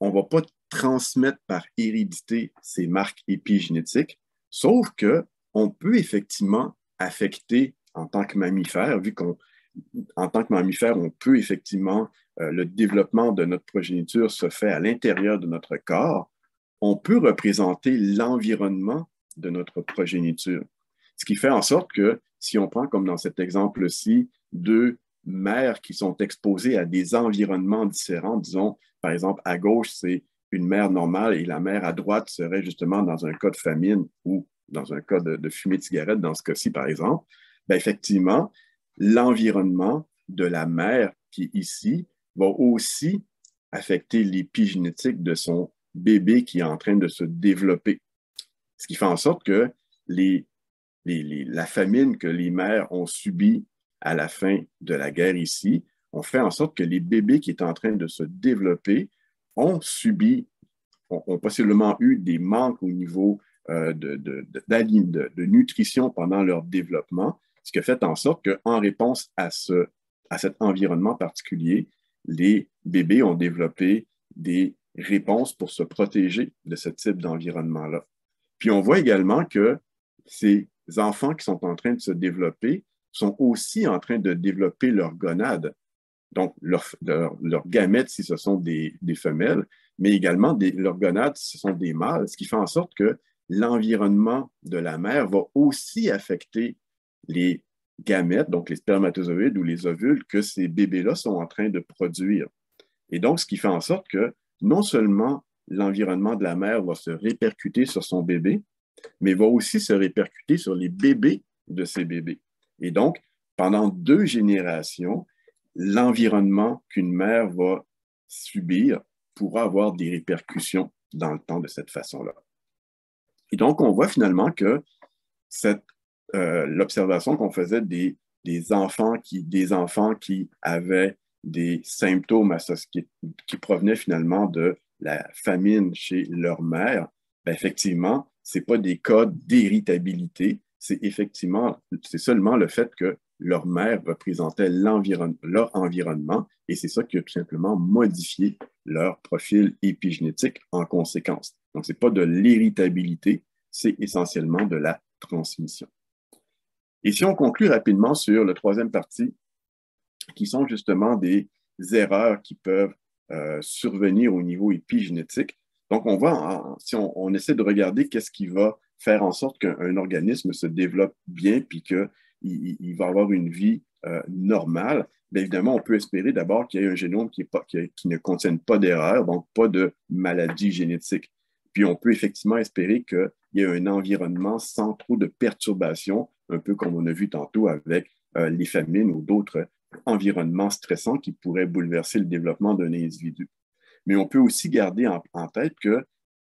on ne va pas transmettre par hérédité ces marques épigénétiques, sauf qu'on peut effectivement affecter en tant que mammifère, vu qu'en tant que mammifère, on peut effectivement, le développement de notre progéniture se fait à l'intérieur de notre corps, on peut représenter l'environnement de notre progéniture. Ce qui fait en sorte que si on prend, comme dans cet exemple-ci, 2 mères qui sont exposées à des environnements différents, disons, par exemple, à gauche, c'est une mère normale et la mère à droite serait justement dans un cas de famine ou dans un cas de fumée de cigarette, dans ce cas-ci, par exemple, bien, effectivement, l'environnement de la mère qui est ici va aussi affecter l'épigénétique de son bébé qui est en train de se développer. Ce qui fait en sorte que les la famine que les mères ont subie à la fin de la guerre ici, ont fait en sorte que les bébés qui étaient en train de se développer ont subi, ont possiblement eu des manques au niveau de nutrition pendant leur développement, ce qui a fait en sorte qu'en réponse à cet environnement particulier, les bébés ont développé des réponses pour se protéger de ce type d'environnement-là. Puis on voit également que ces enfants qui sont en train de se développer sont aussi en train de développer leur gonade, donc leurs gamètes si ce sont des femelles, mais également leurs gonades si ce sont des mâles, ce qui fait en sorte que l'environnement de la mère va aussi affecter les gamètes, donc les spermatozoïdes ou les ovules que ces bébés-là sont en train de produire. Et donc, ce qui fait en sorte que non seulement l'environnement de la mère va se répercuter sur son bébé, mais va aussi se répercuter sur les bébés de ces bébés. Et donc, pendant 2 générations, l'environnement qu'une mère va subir pourra avoir des répercussions dans le temps de cette façon-là. Et donc, on voit finalement que l'observation qu'on faisait des enfants qui avaient des symptômes qui provenaient finalement de la famine chez leur mère, ben effectivement, ce n'est pas des cas d'irritabilité, c'est seulement le fait que leur mère représentait leur environnement et c'est ça qui a tout simplement modifié leur profil épigénétique en conséquence. Donc, ce n'est pas de l'irritabilité, c'est essentiellement de la transmission. Et si on conclut rapidement sur la 3e partie, qui sont justement des erreurs qui peuvent survenir au niveau épigénétique. Donc, on voit, si on essaie de regarder qu'est-ce qui va faire en sorte qu'un organisme se développe bien puis qu'il va avoir une vie normale, bien évidemment, on peut espérer d'abord qu'il y ait un génome qui ne contienne pas d'erreurs, donc pas de maladie génétique. Puis on peut effectivement espérer qu'il y ait un environnement sans trop de perturbations, un peu comme on a vu tantôt avec les famines ou d'autres environnements stressants qui pourraient bouleverser le développement d'un individu. Mais on peut aussi garder en tête que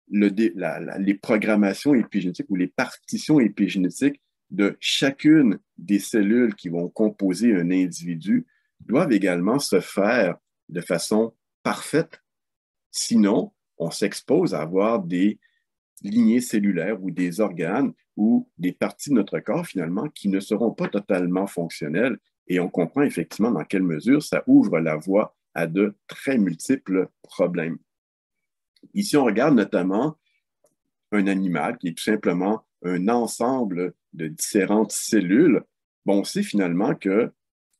les programmations épigénétiques ou les partitions épigénétiques de chacune des cellules qui vont composer un individu doivent également se faire de façon parfaite. Sinon, on s'expose à avoir des lignées cellulaires ou des organes ou des parties de notre corps, finalement, qui ne seront pas totalement fonctionnelles. Et on comprend effectivement dans quelle mesure ça ouvre la voie à de très multiples problèmes. Ici, on regarde notamment un animal qui est tout simplement un ensemble de différentes cellules. Bon, on sait finalement que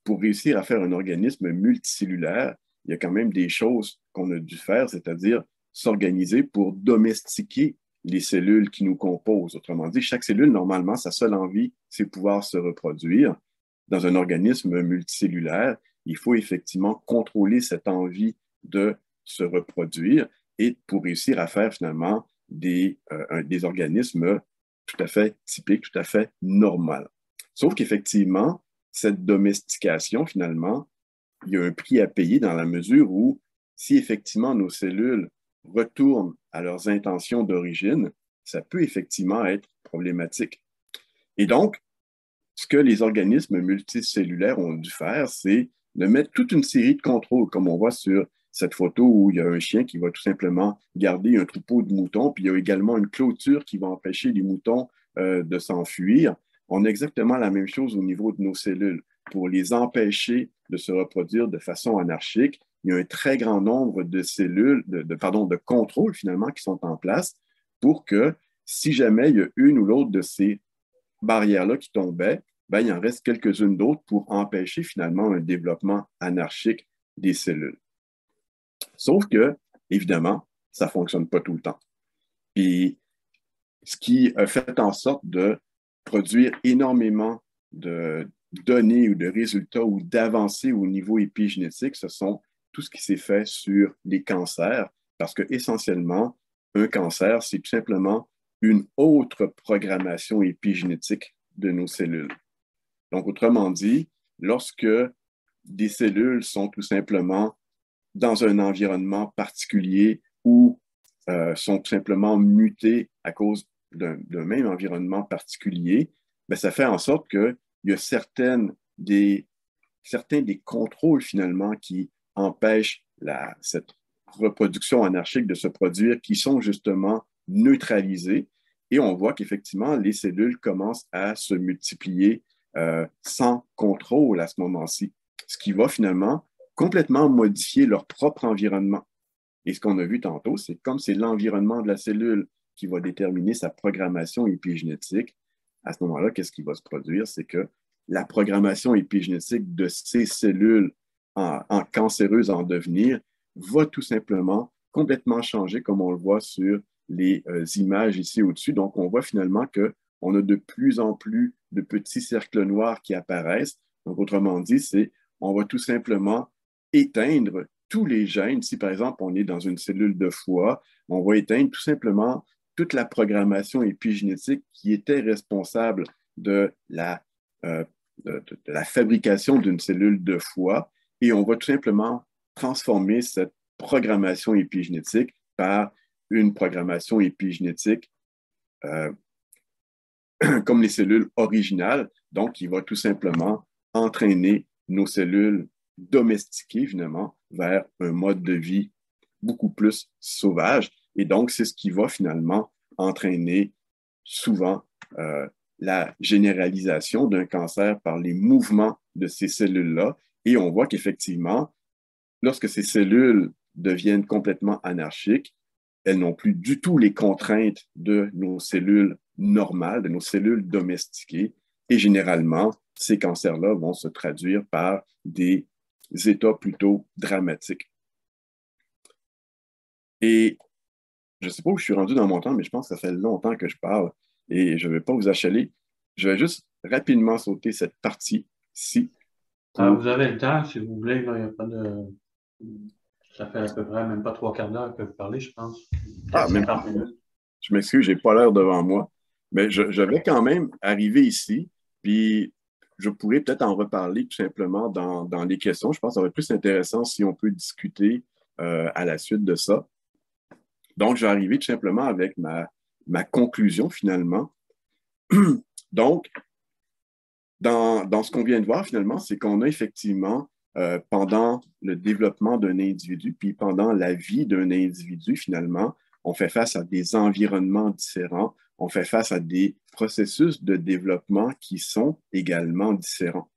pour réussir à faire un organisme multicellulaire, il y a quand même des choses qu'on a dû faire, c'est-à-dire s'organiser pour domestiquer les cellules qui nous composent. Autrement dit, chaque cellule, normalement, sa seule envie, c'est pouvoir se reproduire. Dans un organisme multicellulaire, il faut effectivement contrôler cette envie de se reproduire et pour réussir à faire finalement des organismes tout à fait typiques, tout à fait normaux. Sauf qu'effectivement, cette domestication, finalement, il y a un prix à payer dans la mesure où si effectivement nos cellules retournent à leurs intentions d'origine, ça peut effectivement être problématique. Et donc, ce que les organismes multicellulaires ont dû faire, c'est de mettre toute une série de contrôles, comme on voit sur cette photo où il y a un chien qui va tout simplement garder un troupeau de moutons, puis il y a également une clôture qui va empêcher les moutons de s'enfuir. On a exactement la même chose au niveau de nos cellules. Pour les empêcher de se reproduire de façon anarchique, il y a un très grand nombre de cellules, de contrôles finalement qui sont en place pour que si jamais il y a une ou l'autre de ces barrières-là qui tombaient, ben, il en reste quelques-unes d'autres pour empêcher finalement un développement anarchique des cellules. Sauf que, évidemment, ça ne fonctionne pas tout le temps. Puis, ce qui a fait en sorte de produire énormément de données ou de résultats ou d'avancées au niveau épigénétique, ce sont tout ce qui s'est fait sur les cancers, parce que essentiellement, un cancer, c'est tout simplement une autre programmation épigénétique de nos cellules. Donc, autrement dit, lorsque des cellules sont tout simplement dans un environnement particulier ou sont tout simplement mutées à cause d'un même environnement particulier, ben, ça fait en sorte qu'il y a certains des contrôles finalement qui empêchent cette reproduction anarchique de se produire, qui sont justement neutralisés. Et on voit qu'effectivement, les cellules commencent à se multiplier sans contrôle à ce moment-ci, ce qui va finalement complètement modifier leur propre environnement. Et ce qu'on a vu tantôt, c'est comme c'est l'environnement de la cellule qui va déterminer sa programmation épigénétique. À ce moment-là, qu'est-ce qui va se produire? C'est que la programmation épigénétique de ces cellules en cancéreuses en devenir va tout simplement complètement changer, comme on le voit sur les images ici au-dessus. Donc, on voit finalement qu'on a de plus en plus de petits cercles noirs qui apparaissent. Donc, autrement dit, on va tout simplement éteindre tous les gènes. Si, par exemple, on est dans une cellule de foie, on va éteindre tout simplement toute la programmation épigénétique qui était responsable de la fabrication d'une cellule de foie et on va tout simplement transformer cette programmation épigénétique par une programmation épigénétique comme les cellules originales, donc qui va tout simplement entraîner nos cellules domestiquées, finalement, vers un mode de vie beaucoup plus sauvage. Et donc, c'est ce qui va finalement entraîner souvent la généralisation d'un cancer par les mouvements de ces cellules-là. Et on voit qu'effectivement, lorsque ces cellules deviennent complètement anarchiques, elles n'ont plus du tout les contraintes de nos cellules normales, de nos cellules domestiquées. Et généralement, ces cancers-là vont se traduire par des états plutôt dramatiques. Et je ne sais pas où je suis rendu dans mon temps, mais je pense que ça fait longtemps que je parle et je ne vais pas vous achaler. Je vais juste rapidement sauter cette partie-ci. Vous avez le temps, si vous voulez. Là, il n'y a pas de... Ça fait à peu près même pas 3 quarts d'heure que vous parlez, je pense. Ah, même 50 minutes. Je m'excuse, je n'ai pas l'heure devant moi. Mais je vais quand même arriver ici, puis je pourrais peut-être en reparler tout simplement dans les questions. Je pense que ça va être plus intéressant si on peut discuter à la suite de ça. Donc, je vais arriver tout simplement avec ma conclusion finalement. Donc, dans ce qu'on vient de voir finalement, c'est qu'on a effectivement, pendant le développement d'un individu, puis pendant la vie d'un individu finalement, on fait face à des environnements différents, on fait face à des processus de développement qui sont également différents.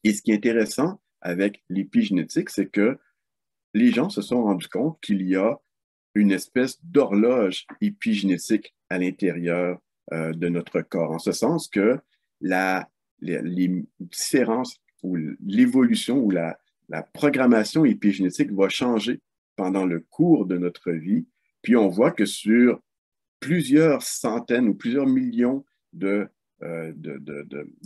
Et ce qui est intéressant avec l'épigénétique, c'est que les gens se sont rendus compte qu'il y a une espèce d'horloge épigénétique à l'intérieur de notre corps, en ce sens que les différences ou l'évolution ou la programmation épigénétique va changer pendant le cours de notre vie. Puis on voit que sur plusieurs centaines ou plusieurs millions de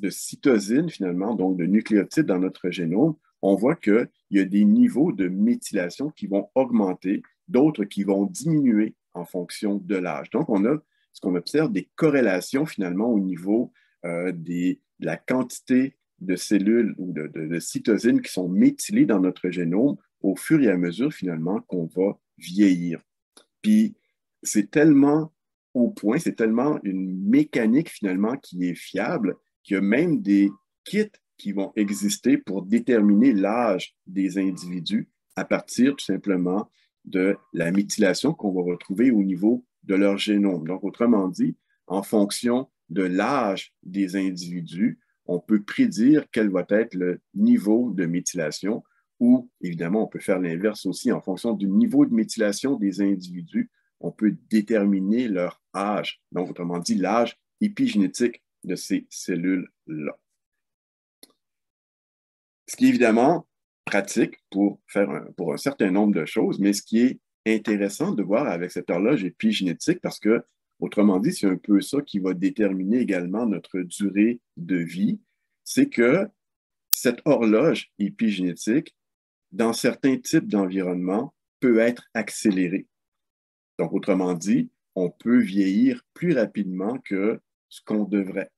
cytosines, finalement, donc de nucléotides dans notre génome, on voit qu'il y a des niveaux de méthylation qui vont augmenter, d'autres qui vont diminuer en fonction de l'âge. Donc, on a ce qu'on observe des corrélations finalement au niveau de la quantité de cellules ou de cytosines qui sont méthylées dans notre génome au fur et à mesure finalement qu'on va vieillir. Puis, c'est tellement au point, c'est tellement une mécanique finalement qui est fiable qu'il y a même des kits qui vont exister pour déterminer l'âge des individus à partir tout simplement de la méthylation qu'on va retrouver au niveau de leur génome. Donc, autrement dit, en fonction de l'âge des individus, on peut prédire quel va être le niveau de méthylation ou, évidemment, on peut faire l'inverse aussi en fonction du niveau de méthylation des individus. On peut déterminer leur âge, donc autrement dit l'âge épigénétique de ces cellules-là. Ce qui est évidemment pratique pour un certain nombre de choses, mais ce qui est intéressant de voir avec cette horloge épigénétique, parce que, autrement dit, c'est un peu ça qui va déterminer également notre durée de vie, c'est que cette horloge épigénétique, dans certains types d'environnements, peut être accélérée. Donc, autrement dit, on peut vieillir plus rapidement que ce qu'on devrait.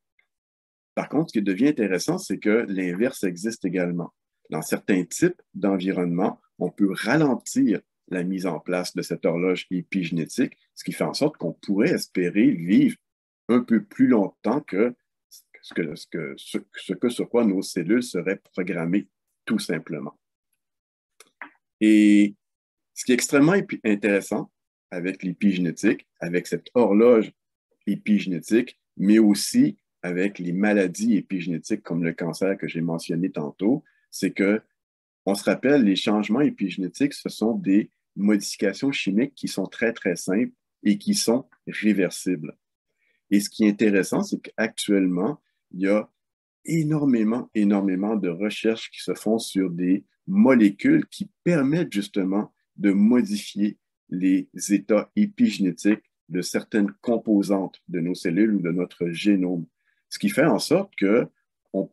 Par contre, ce qui devient intéressant, c'est que l'inverse existe également. Dans certains types d'environnements, on peut ralentir la mise en place de cette horloge épigénétique, ce qui fait en sorte qu'on pourrait espérer vivre un peu plus longtemps que sur quoi nos cellules seraient programmées, tout simplement. Et ce qui est extrêmement intéressant avec l'épigénétique, avec cette horloge épigénétique, mais aussi avec les maladies épigénétiques comme le cancer que j'ai mentionné tantôt, c'est que on se rappelle, les changements épigénétiques, ce sont des modifications chimiques qui sont très, très simples et qui sont réversibles. Et ce qui est intéressant, c'est qu'actuellement, il y a énormément de recherches qui se font sur des molécules qui permettent justement de modifier les états épigénétiques de certaines composantes de nos cellules ou de notre génome. Ce qui fait en sorte que on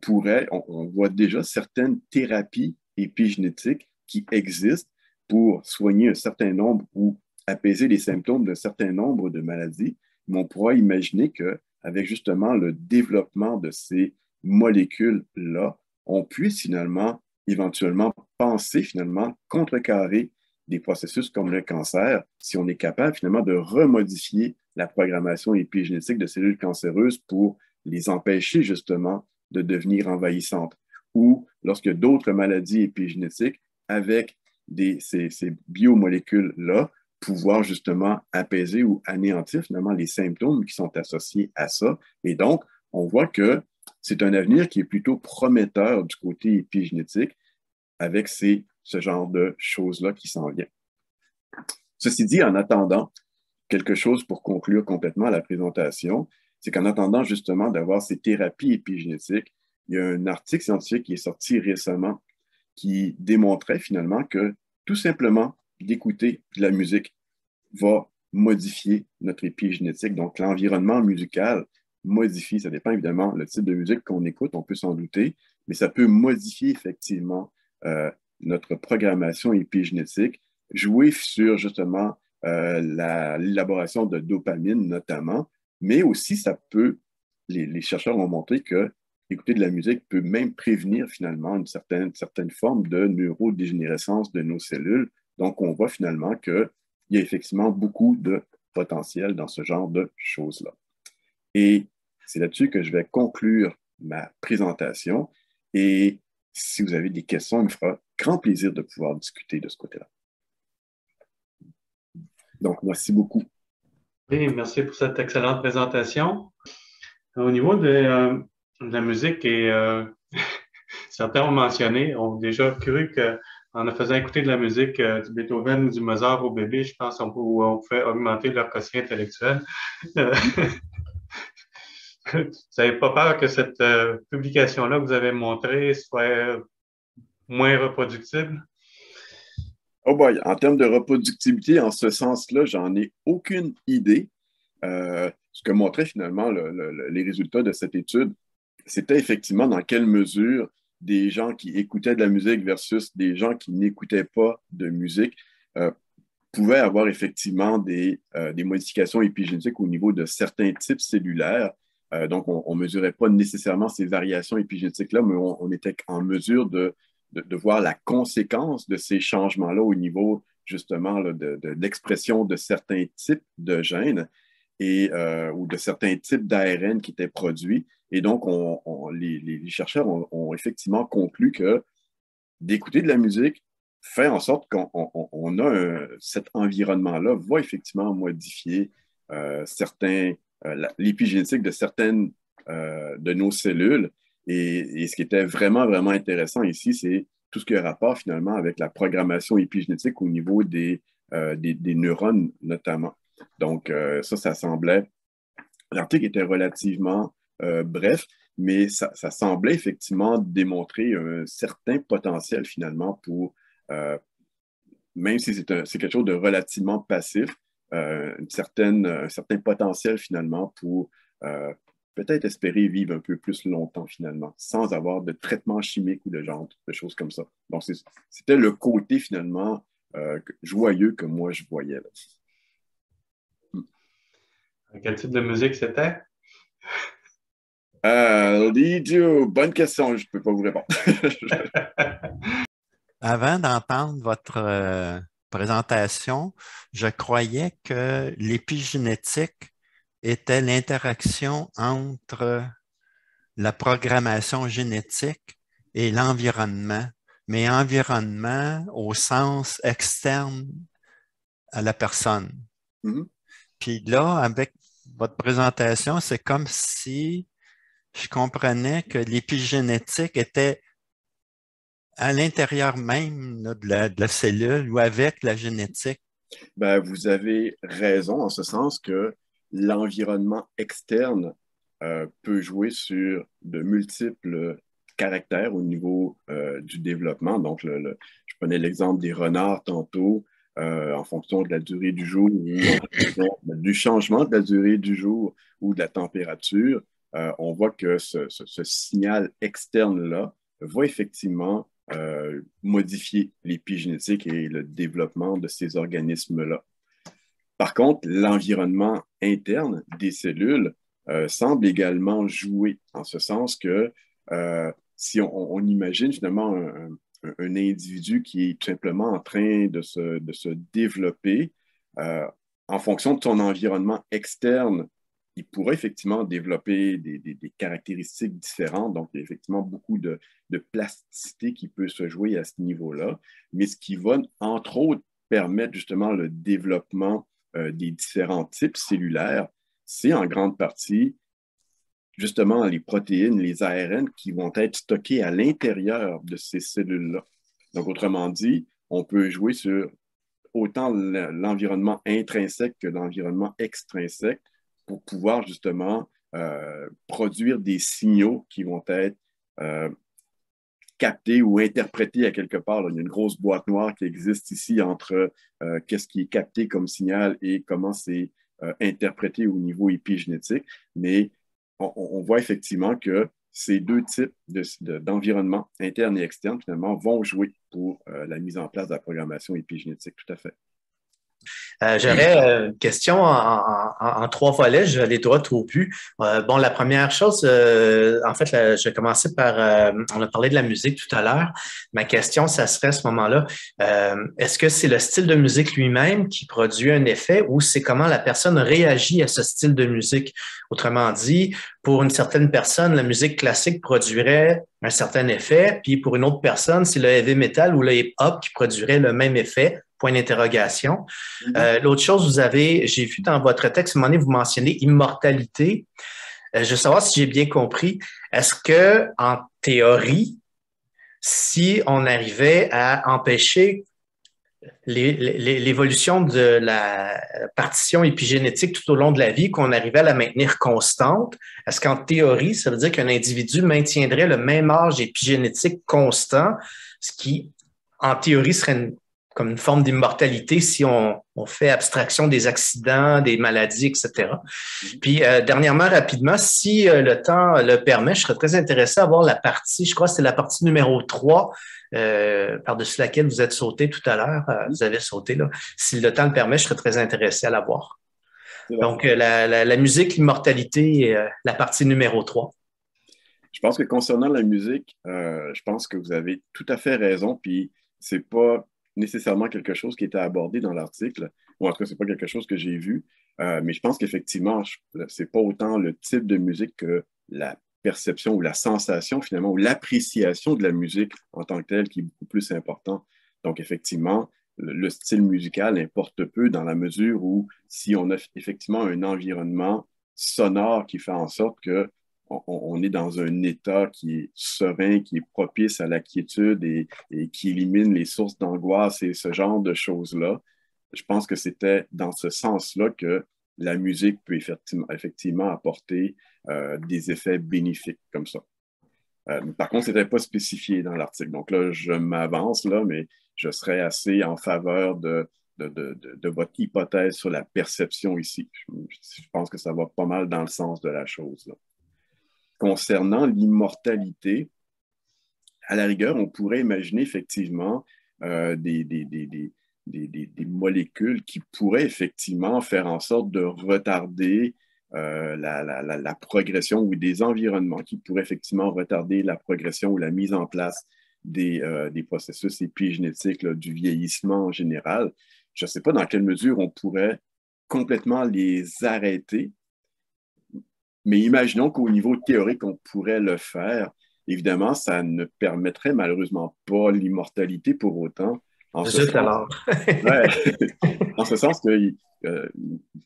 voit déjà certaines thérapies épigénétiques qui existent pour soigner un certain nombre ou apaiser les symptômes d'un certain nombre de maladies. Mais on pourra imaginer qu'avec justement le développement de ces molécules-là, on puisse finalement, éventuellement, penser finalement contrecarrer des processus comme le cancer si on est capable finalement de remodifier la programmation épigénétique de cellules cancéreuses pour les empêcher justement de devenir envahissantes. Ou lorsque d'autres maladies épigénétiques, avec ces biomolécules-là, pouvoir justement apaiser ou anéantir finalement les symptômes qui sont associés à ça. Et donc, on voit que c'est un avenir qui est plutôt prometteur du côté épigénétique avec ce genre de choses-là qui s'en vient. Ceci dit, en attendant, quelque chose pour conclure complètement la présentation, c'est qu'en attendant justement d'avoir ces thérapies épigénétiques, il y a un article scientifique qui est sorti récemment qui démontrait finalement que tout simplement d'écouter de la musique va modifier notre épigénétique. Donc, l'environnement musical modifie, ça dépend évidemment le type de musique qu'on écoute, on peut s'en douter, mais ça peut modifier effectivement notre programmation épigénétique, jouer sur justement l'élaboration de dopamine notamment, mais aussi ça peut, les chercheurs ont montré que écouter de la musique peut même prévenir finalement une certaine forme de neurodégénérescence de nos cellules. Donc, on voit finalement qu'il y a effectivement beaucoup de potentiel dans ce genre de choses-là. Et c'est là-dessus que je vais conclure ma présentation. Et si vous avez des questions, il me fera grand plaisir de pouvoir discuter de ce côté-là. Donc, merci beaucoup. Oui, merci pour cette excellente présentation. Au niveau de la musique, et certains ont mentionné, ont déjà cru qu'en ne faisant écouter de la musique du Beethoven ou du Mozart au bébé, je pense qu'on pouvait augmenter leur quotient intellectuel. Vous n'avez pas peur que cette publication-là que vous avez montrée soit moins reproductible? Oh boy, en termes de reproductibilité, en ce sens-là, j'en ai aucune idée. Ce que montraient finalement les résultats de cette étude, c'était effectivement dans quelle mesure des gens qui écoutaient de la musique versus des gens qui n'écoutaient pas de musique pouvaient avoir effectivement des modifications épigénétiques au niveau de certains types cellulaires. Donc, on ne mesurait pas nécessairement ces variations épigénétiques-là, mais on était en mesure de voir la conséquence de ces changements-là au niveau justement là, de l'expression de certains types de gènes ou de certains types d'ARN qui étaient produits. Et donc, les chercheurs ont effectivement conclu que d'écouter de la musique fait en sorte qu'on a cet environnement-là va effectivement modifier l'épigénétique de certaines de nos cellules. Et ce qui était vraiment, vraiment intéressant ici, c'est tout ce qui a rapport finalement avec la programmation épigénétique au niveau des neurones notamment. Donc, ça semblait... L'article était relativement bref, mais ça semblait effectivement démontrer un certain potentiel finalement pour, même si c'est quelque chose de relativement passif, un certain potentiel finalement pour peut-être espérer vivre un peu plus longtemps finalement, sans avoir de traitement chimique ou de choses comme ça. Donc, c'était le côté finalement joyeux que moi je voyais là. Quel type de musique c'était? Lidio, bonne question, je ne peux pas vous répondre. Avant d'entendre votre présentation, je croyais que l'épigénétique était l'interaction entre la programmation génétique et l'environnement, mais environnement au sens externe à la personne. Mhm. Puis là, avec votre présentation, c'est comme si je comprenais que l'épigénétique était à l'intérieur même là, de la cellule ou avec la génétique. Ben, vous avez raison en ce sens que l'environnement externe peut jouer sur de multiples caractères au niveau du développement. Donc, je prenais l'exemple des renards tantôt, en fonction de la durée du jour ou en fonction du changement de la durée du jour ou de la température. On voit que ce signal externe-là va effectivement modifier l'épigénétique et le développement de ces organismes-là. Par contre, l'environnement interne des cellules semble également jouer, en ce sens que si on imagine finalement un individu qui est tout simplement en train de se développer, en fonction de son environnement externe, il pourrait effectivement développer des caractéristiques différentes. Donc, il y a effectivement beaucoup de plasticité qui peut se jouer à ce niveau-là, mais ce qui va, entre autres, permettre justement le développement des différents types cellulaires, c'est en grande partie justement les protéines, les ARN qui vont être stockés à l'intérieur de ces cellules-là. Donc, autrement dit, on peut jouer sur autant l'environnement intrinsèque que l'environnement extrinsèque pour pouvoir justement produire des signaux qui vont être captés ou interprétés à quelque part. Là, il y a une grosse boîte noire qui existe ici entre qu'est-ce qui est capté comme signal et comment c'est interprété au niveau épigénétique. Mais on voit effectivement que ces deux types d'environnement interne et externe, finalement, vont jouer pour la mise en place de la programmation épigénétique. Tout à fait. J'aurais une question en trois volets. Je vais aller droit au but. Bon, la première chose, en fait, je vais commencer par, on a parlé de la musique tout à l'heure. Ma question, ça serait à ce moment-là, est-ce que c'est le style de musique lui-même qui produit un effet ou c'est comment la personne réagit à ce style de musique? Autrement dit, pour une certaine personne, la musique classique produirait un certain effet, puis pour une autre personne, c'est le heavy metal ou le hip-hop qui produirait le même effet. Point d'interrogation. L'autre chose, j'ai vu dans votre texte, à un moment donné, vous mentionnez immortalité. Je veux savoir si j'ai bien compris. Est-ce que, en théorie, si on arrivait à empêcher l'évolution de la partition épigénétique tout au long de la vie, qu'on arrivait à la maintenir constante, est-ce qu'en théorie, ça veut dire qu'un individu maintiendrait le même âge épigénétique constant, ce qui, en théorie, serait comme une forme d'immortalité si on fait abstraction des accidents, des maladies, etc. Puis, dernièrement, rapidement, si le temps le permet, je serais très intéressé à voir la partie, je crois que c'est la partie numéro 3, par-dessus laquelle vous êtes sauté tout à l'heure. Vous avez sauté, là. Si le temps le permet, je serais très intéressé à la voir. Donc, la musique, l'immortalité, la partie numéro 3. Je pense que concernant la musique, je pense que vous avez tout à fait raison, puis c'est pas nécessairement quelque chose qui était abordé dans l'article, ou en tout cas, c'est pas quelque chose que j'ai vu, mais je pense qu'effectivement, c'est pas autant le type de musique que la perception ou la sensation finalement, ou l'appréciation de la musique en tant que telle qui est beaucoup plus important. Donc, effectivement, le style musical importe peu dans la mesure où si on a effectivement un environnement sonore qui fait en sorte que on est dans un état qui est serein, qui est propice à la quiétude et qui élimine les sources d'angoisse et ce genre de choses-là. Je pense que c'était dans ce sens-là que la musique peut effectivement apporter des effets bénéfiques comme ça. Par contre, ce n'était pas spécifié dans l'article. Donc là, je m'avance, là, mais je serais assez en faveur de votre hypothèse sur la perception ici. Je pense que ça va pas mal dans le sens de la chose, là. Concernant l'immortalité, à la rigueur, on pourrait imaginer effectivement des molécules qui pourraient effectivement faire en sorte de retarder la progression ou des environnements qui pourraient effectivement retarder la progression ou la mise en place des processus épigénétiques là, du vieillissement en général. Je ne sais pas dans quelle mesure on pourrait complètement les arrêter, Mais imaginons qu'au niveau théorique, on pourrait le faire. Évidemment, ça ne permettrait malheureusement pas l'immortalité pour autant. En ce Zut sens, alors. ouais, en ce sens que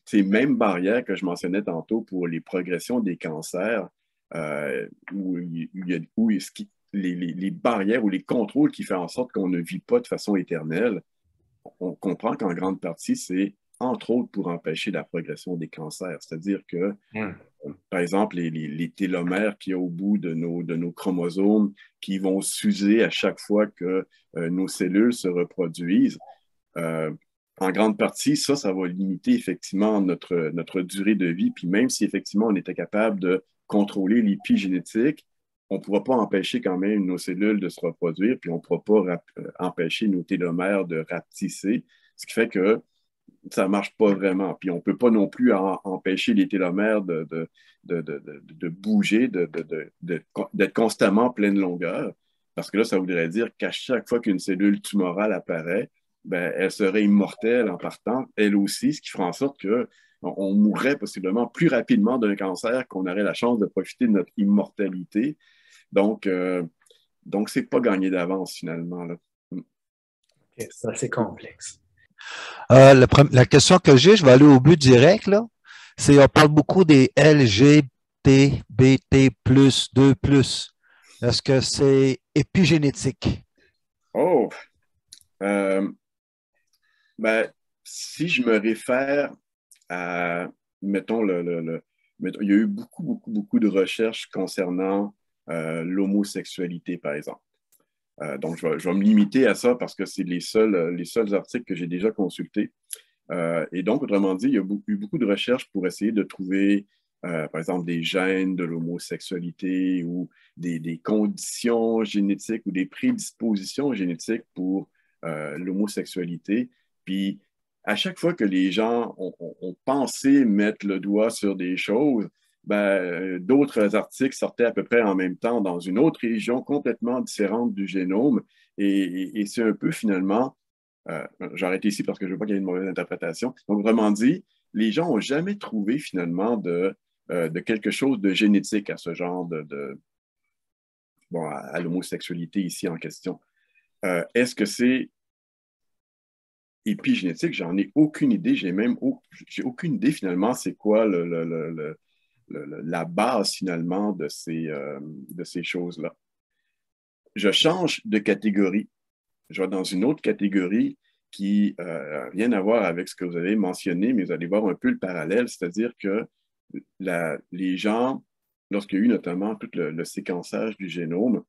ces mêmes barrières que je mentionnais tantôt pour les progressions des cancers, où les barrières ou les contrôles qui font en sorte qu'on ne vit pas de façon éternelle, on comprend qu'en grande partie, c'est entre autres pour empêcher la progression des cancers. C'est-à-dire que, par exemple, les télomères qu'il y a au bout de nos chromosomes qui vont s'user à chaque fois que nos cellules se reproduisent, en grande partie, ça va limiter effectivement notre durée de vie. Puis même si effectivement on était capable de contrôler l'épigénétique, on ne pourra pas empêcher quand même nos cellules de se reproduire, puis on ne pourra pas empêcher nos télomères de rapetisser, ce qui fait que ça ne marche pas vraiment. Puis on ne peut pas non plus empêcher les télomères de bouger, d'être constamment pleine longueur, parce que là, ça voudrait dire qu'à chaque fois qu'une cellule tumorale apparaît, ben, elle serait immortelle en partant, elle aussi, ce qui fera en sorte qu'on mourrait possiblement plus rapidement d'un cancer qu'on aurait la chance de profiter de notre immortalité. Donc, c'est pas gagné d'avance, finalement, là. Okay, c'est assez complexe. La question que j'ai, je vais aller au but direct, là. C'est, on parle beaucoup des LGBT, BT+, 2+. Est-ce que c'est épigénétique? Oh! Ben, si je me réfère à, mettons, il y a eu beaucoup de recherches concernant l'homosexualité, par exemple. Donc, je vais me limiter à ça parce que c'est les seuls articles que j'ai déjà consultés. Et donc, autrement dit, il y a eu beaucoup de recherches pour essayer de trouver, par exemple, des gènes de l'homosexualité ou des conditions génétiques ou des prédispositions génétiques pour l'homosexualité. Puis, à chaque fois que les gens ont pensé mettre le doigt sur des choses, ben, d'autres articles sortaient à peu près en même temps dans une autre région complètement différente du génome. Et c'est un peu finalement, j'arrête ici parce que je ne veux pas qu'il y ait une mauvaise interprétation. Donc, vraiment dit, les gens n'ont jamais trouvé finalement de quelque chose de génétique à ce genre bon, à l'homosexualité ici en question. Est-ce que c'est épigénétique? J'en ai aucune idée. J'ai aucune idée finalement c'est quoi la base finalement de ces choses-là. Je change de catégorie. Je vais dans une autre catégorie qui n'a rien à voir avec ce que vous avez mentionné, mais vous allez voir un peu le parallèle, c'est-à-dire que les gens, lorsqu'il y a eu notamment tout le séquençage du génome,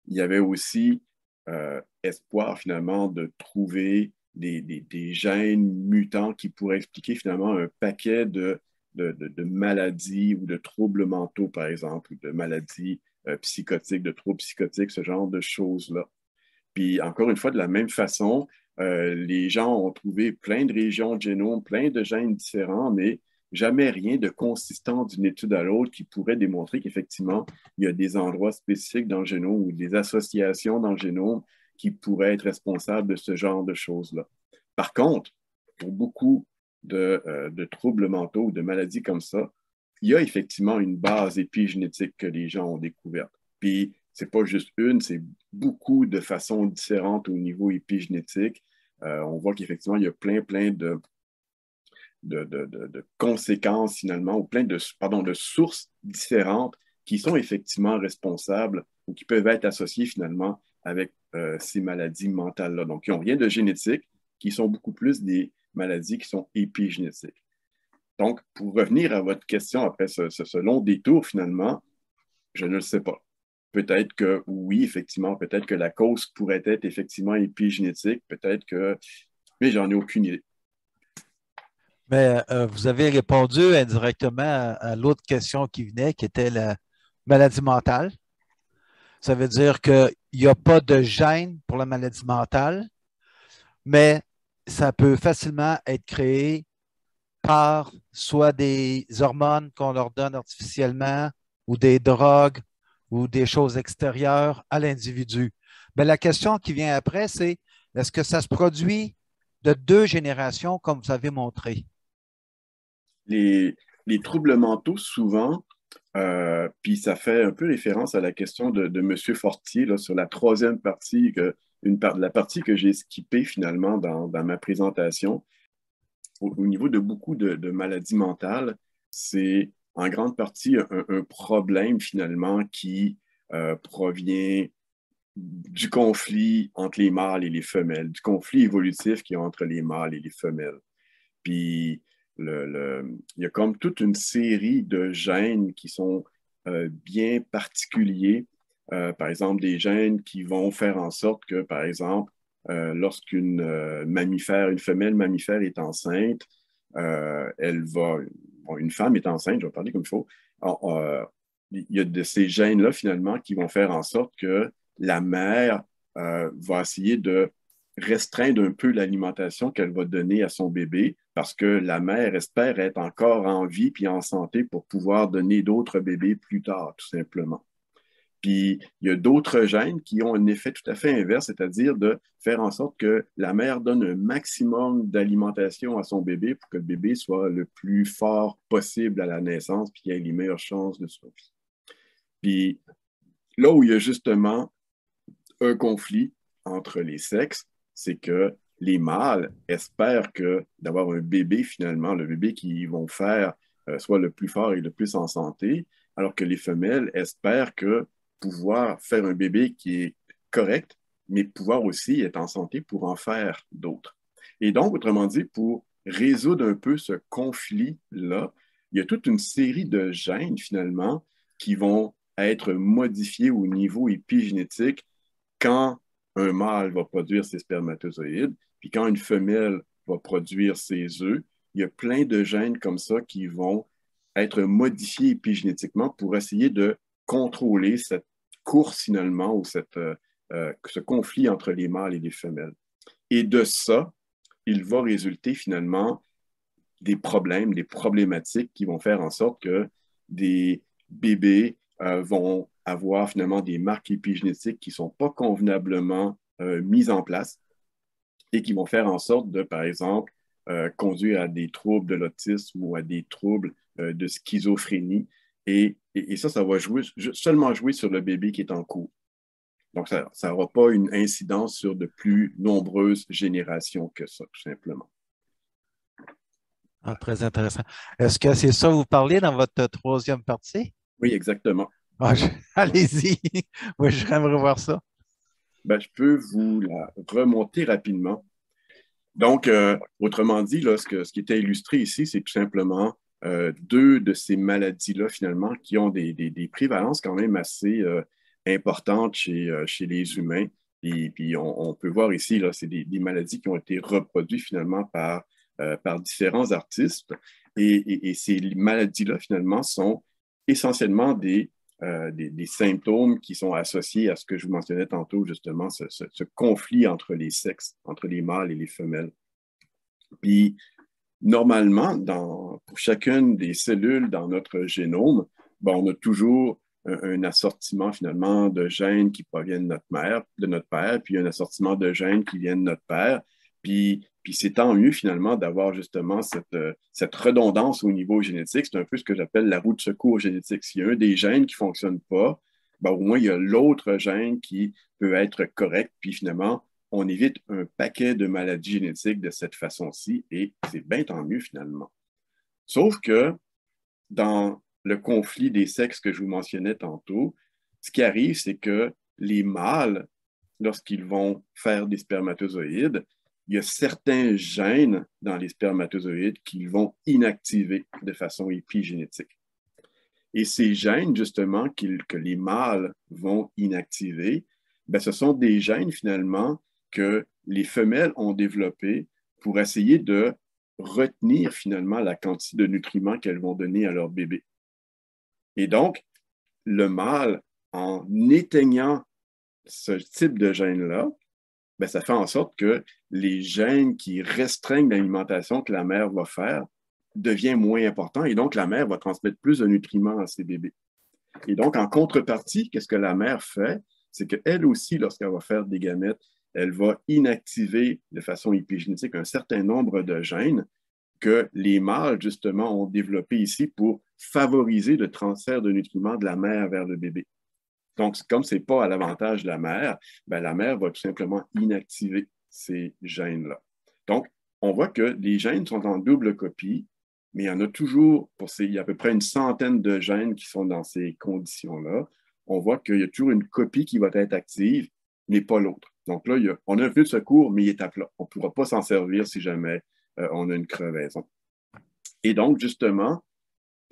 il y avait aussi espoir finalement de trouver des gènes mutants qui pourraient expliquer finalement un paquet de maladies ou de troubles mentaux, par exemple, ou de maladies psychotiques, de troubles psychotiques, ce genre de choses-là. Puis encore une fois, de la même façon, les gens ont trouvé plein de régions de génome, plein de gènes différents, mais jamais rien de consistant d'une étude à l'autre qui pourrait démontrer qu'effectivement, il y a des endroits spécifiques dans le génome ou des associations dans le génome qui pourraient être responsables de ce genre de choses-là. Par contre, pour beaucoup de troubles mentaux ou de maladies comme ça, il y a effectivement une base épigénétique que les gens ont découverte. Puis, c'est pas juste une, c'est beaucoup de façons différentes au niveau épigénétique. On voit qu'effectivement, il y a plein de conséquences finalement, ou plein de sources différentes qui sont effectivement responsables ou qui peuvent être associées finalement avec ces maladies mentales-là. Donc, qui n'ont rien de génétique, qui sont beaucoup plus des maladies qui sont épigénétiques. Donc, pour revenir à votre question après ce long détour finalement, je ne le sais pas. Peut-être que oui, effectivement, peut-être que la cause pourrait être effectivement épigénétique, peut-être que... Mais j'en ai aucune idée. Mais vous avez répondu indirectement à l'autre question qui venait, qui était la maladie mentale. Ça veut dire qu'il n'y a pas de gène pour la maladie mentale, mais ça peut facilement être créé par soit des hormones qu'on leur donne artificiellement ou des drogues ou des choses extérieures à l'individu. Mais la question qui vient après, c'est est-ce que ça se produit de 2 générations comme vous avez montré? Les troubles mentaux, souvent, Puis ça fait un peu référence à la question de M. Fortier là, sur la troisième partie, la partie que j'ai skippée finalement dans ma présentation. Au niveau de beaucoup de maladies mentales, c'est en grande partie un problème finalement qui provient du conflit entre les mâles et les femelles, du conflit évolutif qui est entre les mâles et les femelles. Puis, il y a comme toute une série de gènes qui sont bien particuliers. Par exemple, des gènes qui vont faire en sorte que, par exemple, lorsqu'une une femelle mammifère est enceinte, une femme est enceinte, je vais parler comme il faut, il y a de ces gènes-là, finalement, qui vont faire en sorte que la mère va essayer de restreindre un peu l'alimentation qu'elle va donner à son bébé parce que la mère espère être encore en vie puis en santé pour pouvoir donner d'autres bébés plus tard, tout simplement. Puis, il y a d'autres gènes qui ont un effet tout à fait inverse, c'est-à-dire de faire en sorte que la mère donne un maximum d'alimentation à son bébé pour que le bébé soit le plus fort possible à la naissance puis qu'il ait les meilleures chances de survie. Puis, là où il y a justement un conflit entre les sexes, c'est que les mâles espèrent que d'avoir un bébé, finalement, le bébé qu'ils vont faire soit le plus fort et le plus en santé, alors que les femelles espèrent que pouvoir faire un bébé qui est correct, mais pouvoir aussi être en santé pour en faire d'autres. Et donc, autrement dit, pour résoudre un peu ce conflit-là, il y a toute une série de gènes, finalement, qui vont être modifiés au niveau épigénétique quand un mâle va produire ses spermatozoïdes, puis quand une femelle va produire ses œufs, il y a plein de gènes comme ça qui vont être modifiés épigénétiquement pour essayer de contrôler cette course finalement ou ce conflit entre les mâles et les femelles. Et de ça, il va résulter finalement des problèmes, des problématiques qui vont faire en sorte que des bébés vont avoir finalement des marques épigénétiques qui ne sont pas convenablement mises en place et qui vont faire en sorte de, par exemple, conduire à des troubles de l'autisme ou à des troubles de schizophrénie. Et ça va seulement jouer sur le bébé qui est en cours. Donc, ça n'aura pas une incidence sur de plus nombreuses générations que ça, tout simplement. Ah, très intéressant. Est-ce que c'est ça que vous parlez dans votre troisième partie? Oui, exactement. Ah, allez-y. Oui, j'aimerais voir ça. Ben, je peux vous la remonter rapidement. Donc, autrement dit, là, ce qui était illustré ici, c'est tout simplement deux de ces maladies-là, finalement, qui ont des prévalences quand même assez importantes chez les humains. Et puis, on peut voir ici, là, c'est des maladies qui ont été reproduites finalement par différents artistes. Et ces maladies-là, finalement, sont essentiellement des symptômes qui sont associés à ce que je vous mentionnais tantôt, justement, ce conflit entre les sexes, entre les mâles et les femelles. Puis, normalement, pour chacune des cellules dans notre génome, ben, on a toujours un assortiment, finalement, de gènes qui proviennent de notre père, puis un assortiment de gènes qui viennent de notre père. Puis c'est tant mieux, finalement, d'avoir justement cette redondance au niveau génétique. C'est un peu ce que j'appelle la roue de secours génétique. S'il y a un des gènes qui ne fonctionne pas, ben, au moins, il y a l'autre gène qui peut être correct. Puis finalement, on évite un paquet de maladies génétiques de cette façon-ci et c'est bien tant mieux, finalement. Sauf que dans le conflit des sexes que je vous mentionnais tantôt, ce qui arrive, c'est que les mâles, lorsqu'ils vont faire des spermatozoïdes, il y a certains gènes dans les spermatozoïdes qu'ils vont inactiver de façon épigénétique. Et ces gènes, justement, que les mâles vont inactiver, ben, ce sont des gènes, finalement, que les femelles ont développés pour essayer de retenir, finalement, la quantité de nutriments qu'elles vont donner à leur bébé. Et donc, le mâle, en éteignant ce type de gène-là, ben, ça fait en sorte que les gènes qui restreignent l'alimentation que la mère va faire deviennent moins importants et donc la mère va transmettre plus de nutriments à ses bébés. Et donc, en contrepartie, qu'est-ce que la mère fait? C'est qu'elle aussi, lorsqu'elle va faire des gamètes, elle va inactiver de façon épigénétique un certain nombre de gènes que les mâles, justement, ont développés ici pour favoriser le transfert de nutriments de la mère vers le bébé. Donc, comme ce n'est pas à l'avantage de la mère, ben, la mère va tout simplement inactiver ces gènes-là. Donc, on voit que les gènes sont en double copie, mais il y en a toujours, il y a à peu près une centaine de gènes qui sont dans ces conditions-là. On voit qu'il y a toujours une copie qui va être active, mais pas l'autre. Donc là, on a un pneu de secours, mais il est à plat. On ne pourra pas s'en servir si jamais on a une crevaison. Et donc, justement,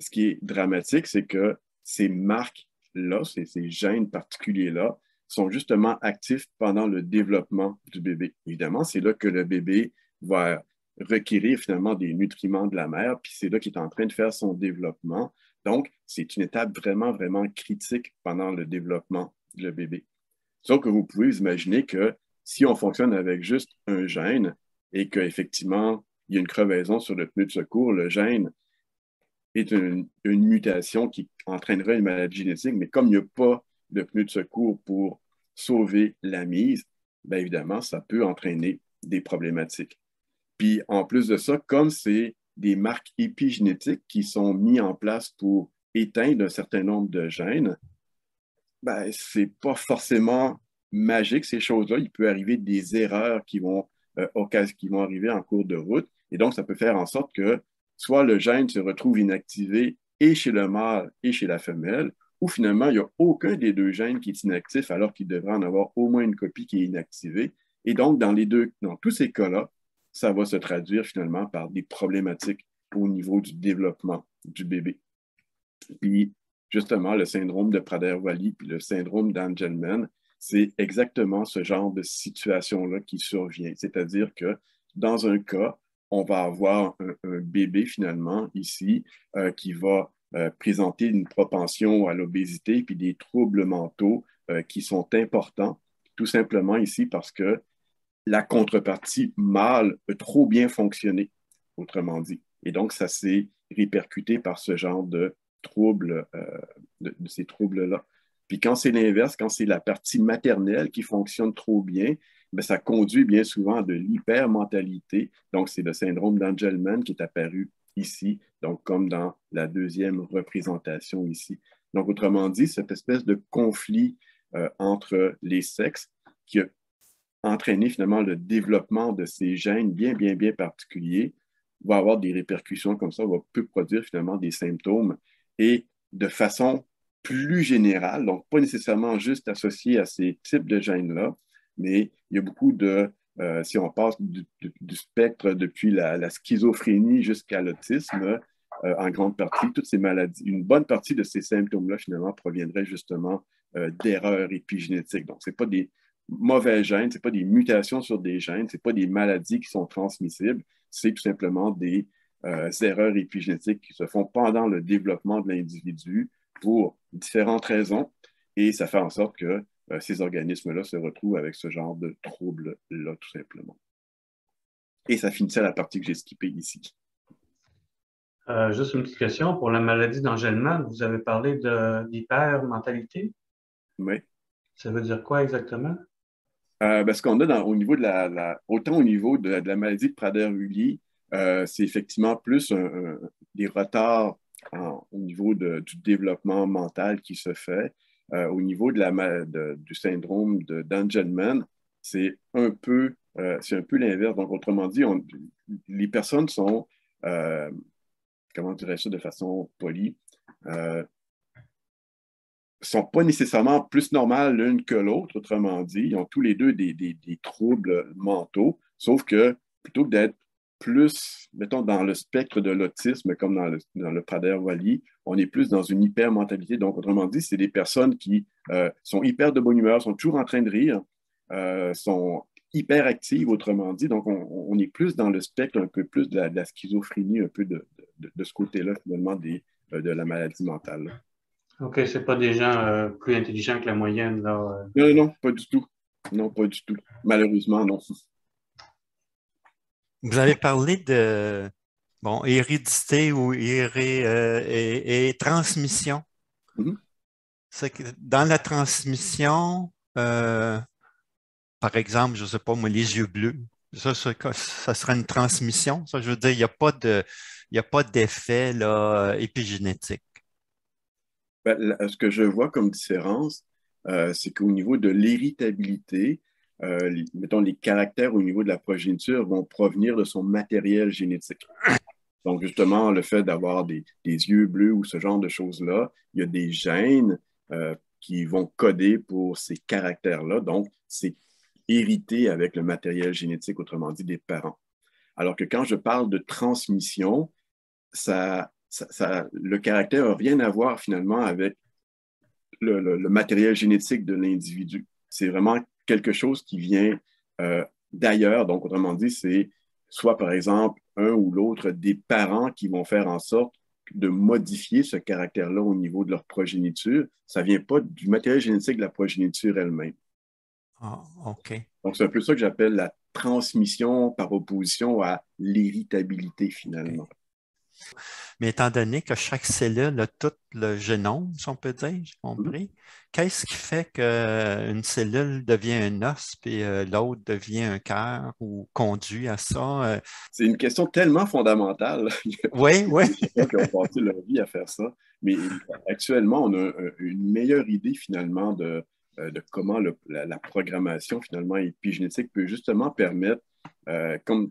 ce qui est dramatique, c'est que ces marques-là, ces gènes particuliers-là, sont justement actifs pendant le développement du bébé. Évidemment, c'est là que le bébé va requérir finalement des nutriments de la mère, puis c'est là qu'il est en train de faire son développement. Donc, c'est une étape vraiment, vraiment critique pendant le développement du bébé. Sauf que vous pouvez imaginer que si on fonctionne avec juste un gène et qu'effectivement, il y a une crevaison sur le pneu de secours, le gène est une mutation qui entraînerait une maladie génétique, mais comme il n'y a pas de pneu de secours pour sauver la mise, bien évidemment, ça peut entraîner des problématiques. Puis en plus de ça, comme c'est des marques épigénétiques qui sont mises en place pour éteindre un certain nombre de gènes, ben, ce n'est pas forcément magique, ces choses-là. Il peut arriver des erreurs qui vont arriver en cours de route. Et donc, ça peut faire en sorte que soit le gène se retrouve inactivé et chez le mâle et chez la femelle, ou finalement, il n'y a aucun des deux gènes qui est inactif alors qu'il devrait en avoir au moins une copie qui est inactivée. Et donc, dans tous ces cas-là, ça va se traduire finalement par des problématiques au niveau du développement du bébé. Puis, justement, le syndrome de Prader-Willi puis le syndrome d'Angelman, c'est exactement ce genre de situation-là qui survient. C'est-à-dire que dans un cas, on va avoir un bébé finalement ici qui va présenter une propension à l'obésité puis des troubles mentaux qui sont importants, tout simplement ici parce que la contrepartie mâle a trop bien fonctionné, autrement dit. Et donc, ça s'est répercuté par ce genre de troubles, de ces troubles-là. Puis quand c'est l'inverse, quand c'est la partie maternelle qui fonctionne trop bien, bien, ça conduit bien souvent à de l'hypermentalité. Donc, c'est le syndrome d'Angelman qui est apparu ici, donc comme dans la deuxième représentation ici. Donc, autrement dit, cette espèce de conflit entre les sexes qui a entraîné finalement le développement de ces gènes bien, bien, bien particuliers va avoir des répercussions comme ça, peut produire finalement des symptômes et de façon plus générale, donc pas nécessairement juste associé à ces types de gènes-là, mais il y a beaucoup si on passe du spectre depuis la schizophrénie jusqu'à l'autisme, en grande partie, toutes ces maladies, une bonne partie de ces symptômes-là, finalement, proviendraient justement d'erreurs épigénétiques. Donc, ce n'est pas des mauvais gènes, ce n'est pas des mutations sur des gènes, ce n'est pas des maladies qui sont transmissibles, c'est tout simplement des erreurs épigénétiques qui se font pendant le développement de l'individu pour différentes raisons, et ça fait en sorte que ces organismes-là se retrouvent avec ce genre de troubles-là, tout simplement. Et ça finissait la partie que j'ai skippée ici. Juste une petite question. Pour la maladie d'Angelman, vous avez parlé d'hypermentalité. Oui. Ça veut dire quoi exactement? Ce qu'on a au niveau de autant au niveau de la maladie de Prader-Willi, c'est effectivement plus des retards au niveau du développement mental qui se fait. Au niveau du syndrome d'Angelman, c'est un peu l'inverse. Donc, autrement dit, les personnes sont, comment dirais-je ça de façon polie, sont pas nécessairement plus normales l'une que l'autre, autrement dit. Ils ont tous les deux des troubles mentaux, sauf que plutôt que d'être plus, mettons, dans le spectre de l'autisme, comme dans le Prader-Willi, on est plus dans une hypermentalité. Donc, autrement dit, c'est des personnes qui sont hyper de bonne humeur, sont toujours en train de rire, sont hyper actives, autrement dit. Donc, on est plus dans le spectre un peu plus de la schizophrénie, un peu de ce côté-là, finalement, de la maladie mentale, là. OK, c'est pas des gens plus intelligents que la moyenne, là. Non, non, pas du tout. Non, pas du tout. Malheureusement, non. Vous avez parlé de hérédité et transmission. Mm-hmm. C'est que dans la transmission, par exemple, je ne sais pas moi, les yeux bleus, ça sera une transmission. Ça, je veux dire, il n'y a pas n'y a pas d'effet là, épigénétique. Ce que je vois comme différence, c'est qu'au niveau de l'héritabilité, mettons, les caractères au niveau de la progéniture vont provenir de son matériel génétique. Donc, justement, le fait d'avoir des yeux bleus ou ce genre de choses-là, il y a des gènes qui vont coder pour ces caractères-là. Donc, c'est hérité avec le matériel génétique, autrement dit, des parents. Alors que quand je parle de transmission, le caractère n'a rien à voir finalement avec le matériel génétique de l'individu. C'est vraiment quelque chose qui vient d'ailleurs. Donc, autrement dit, c'est soit, par exemple, un ou l'autre des parents qui vont faire en sorte de modifier ce caractère-là au niveau de leur progéniture. Ça ne vient pas du matériel génétique de la progéniture elle-même. Ah, OK. Donc, c'est un peu ça que j'appelle la transmission par opposition à l'héritabilité, finalement. Okay. Mais étant donné que chaque cellule a tout le génome, si on peut dire, j'ai compris, qu'est-ce qui fait qu'une cellule devient un os puis l'autre devient un cœur ou conduit à ça? C'est une question tellement fondamentale. Oui, oui. Il y a des gens qui ont passé leur vie à faire ça. Mais actuellement, on a une meilleure idée finalement de comment la programmation finalement épigénétique peut justement permettre, comme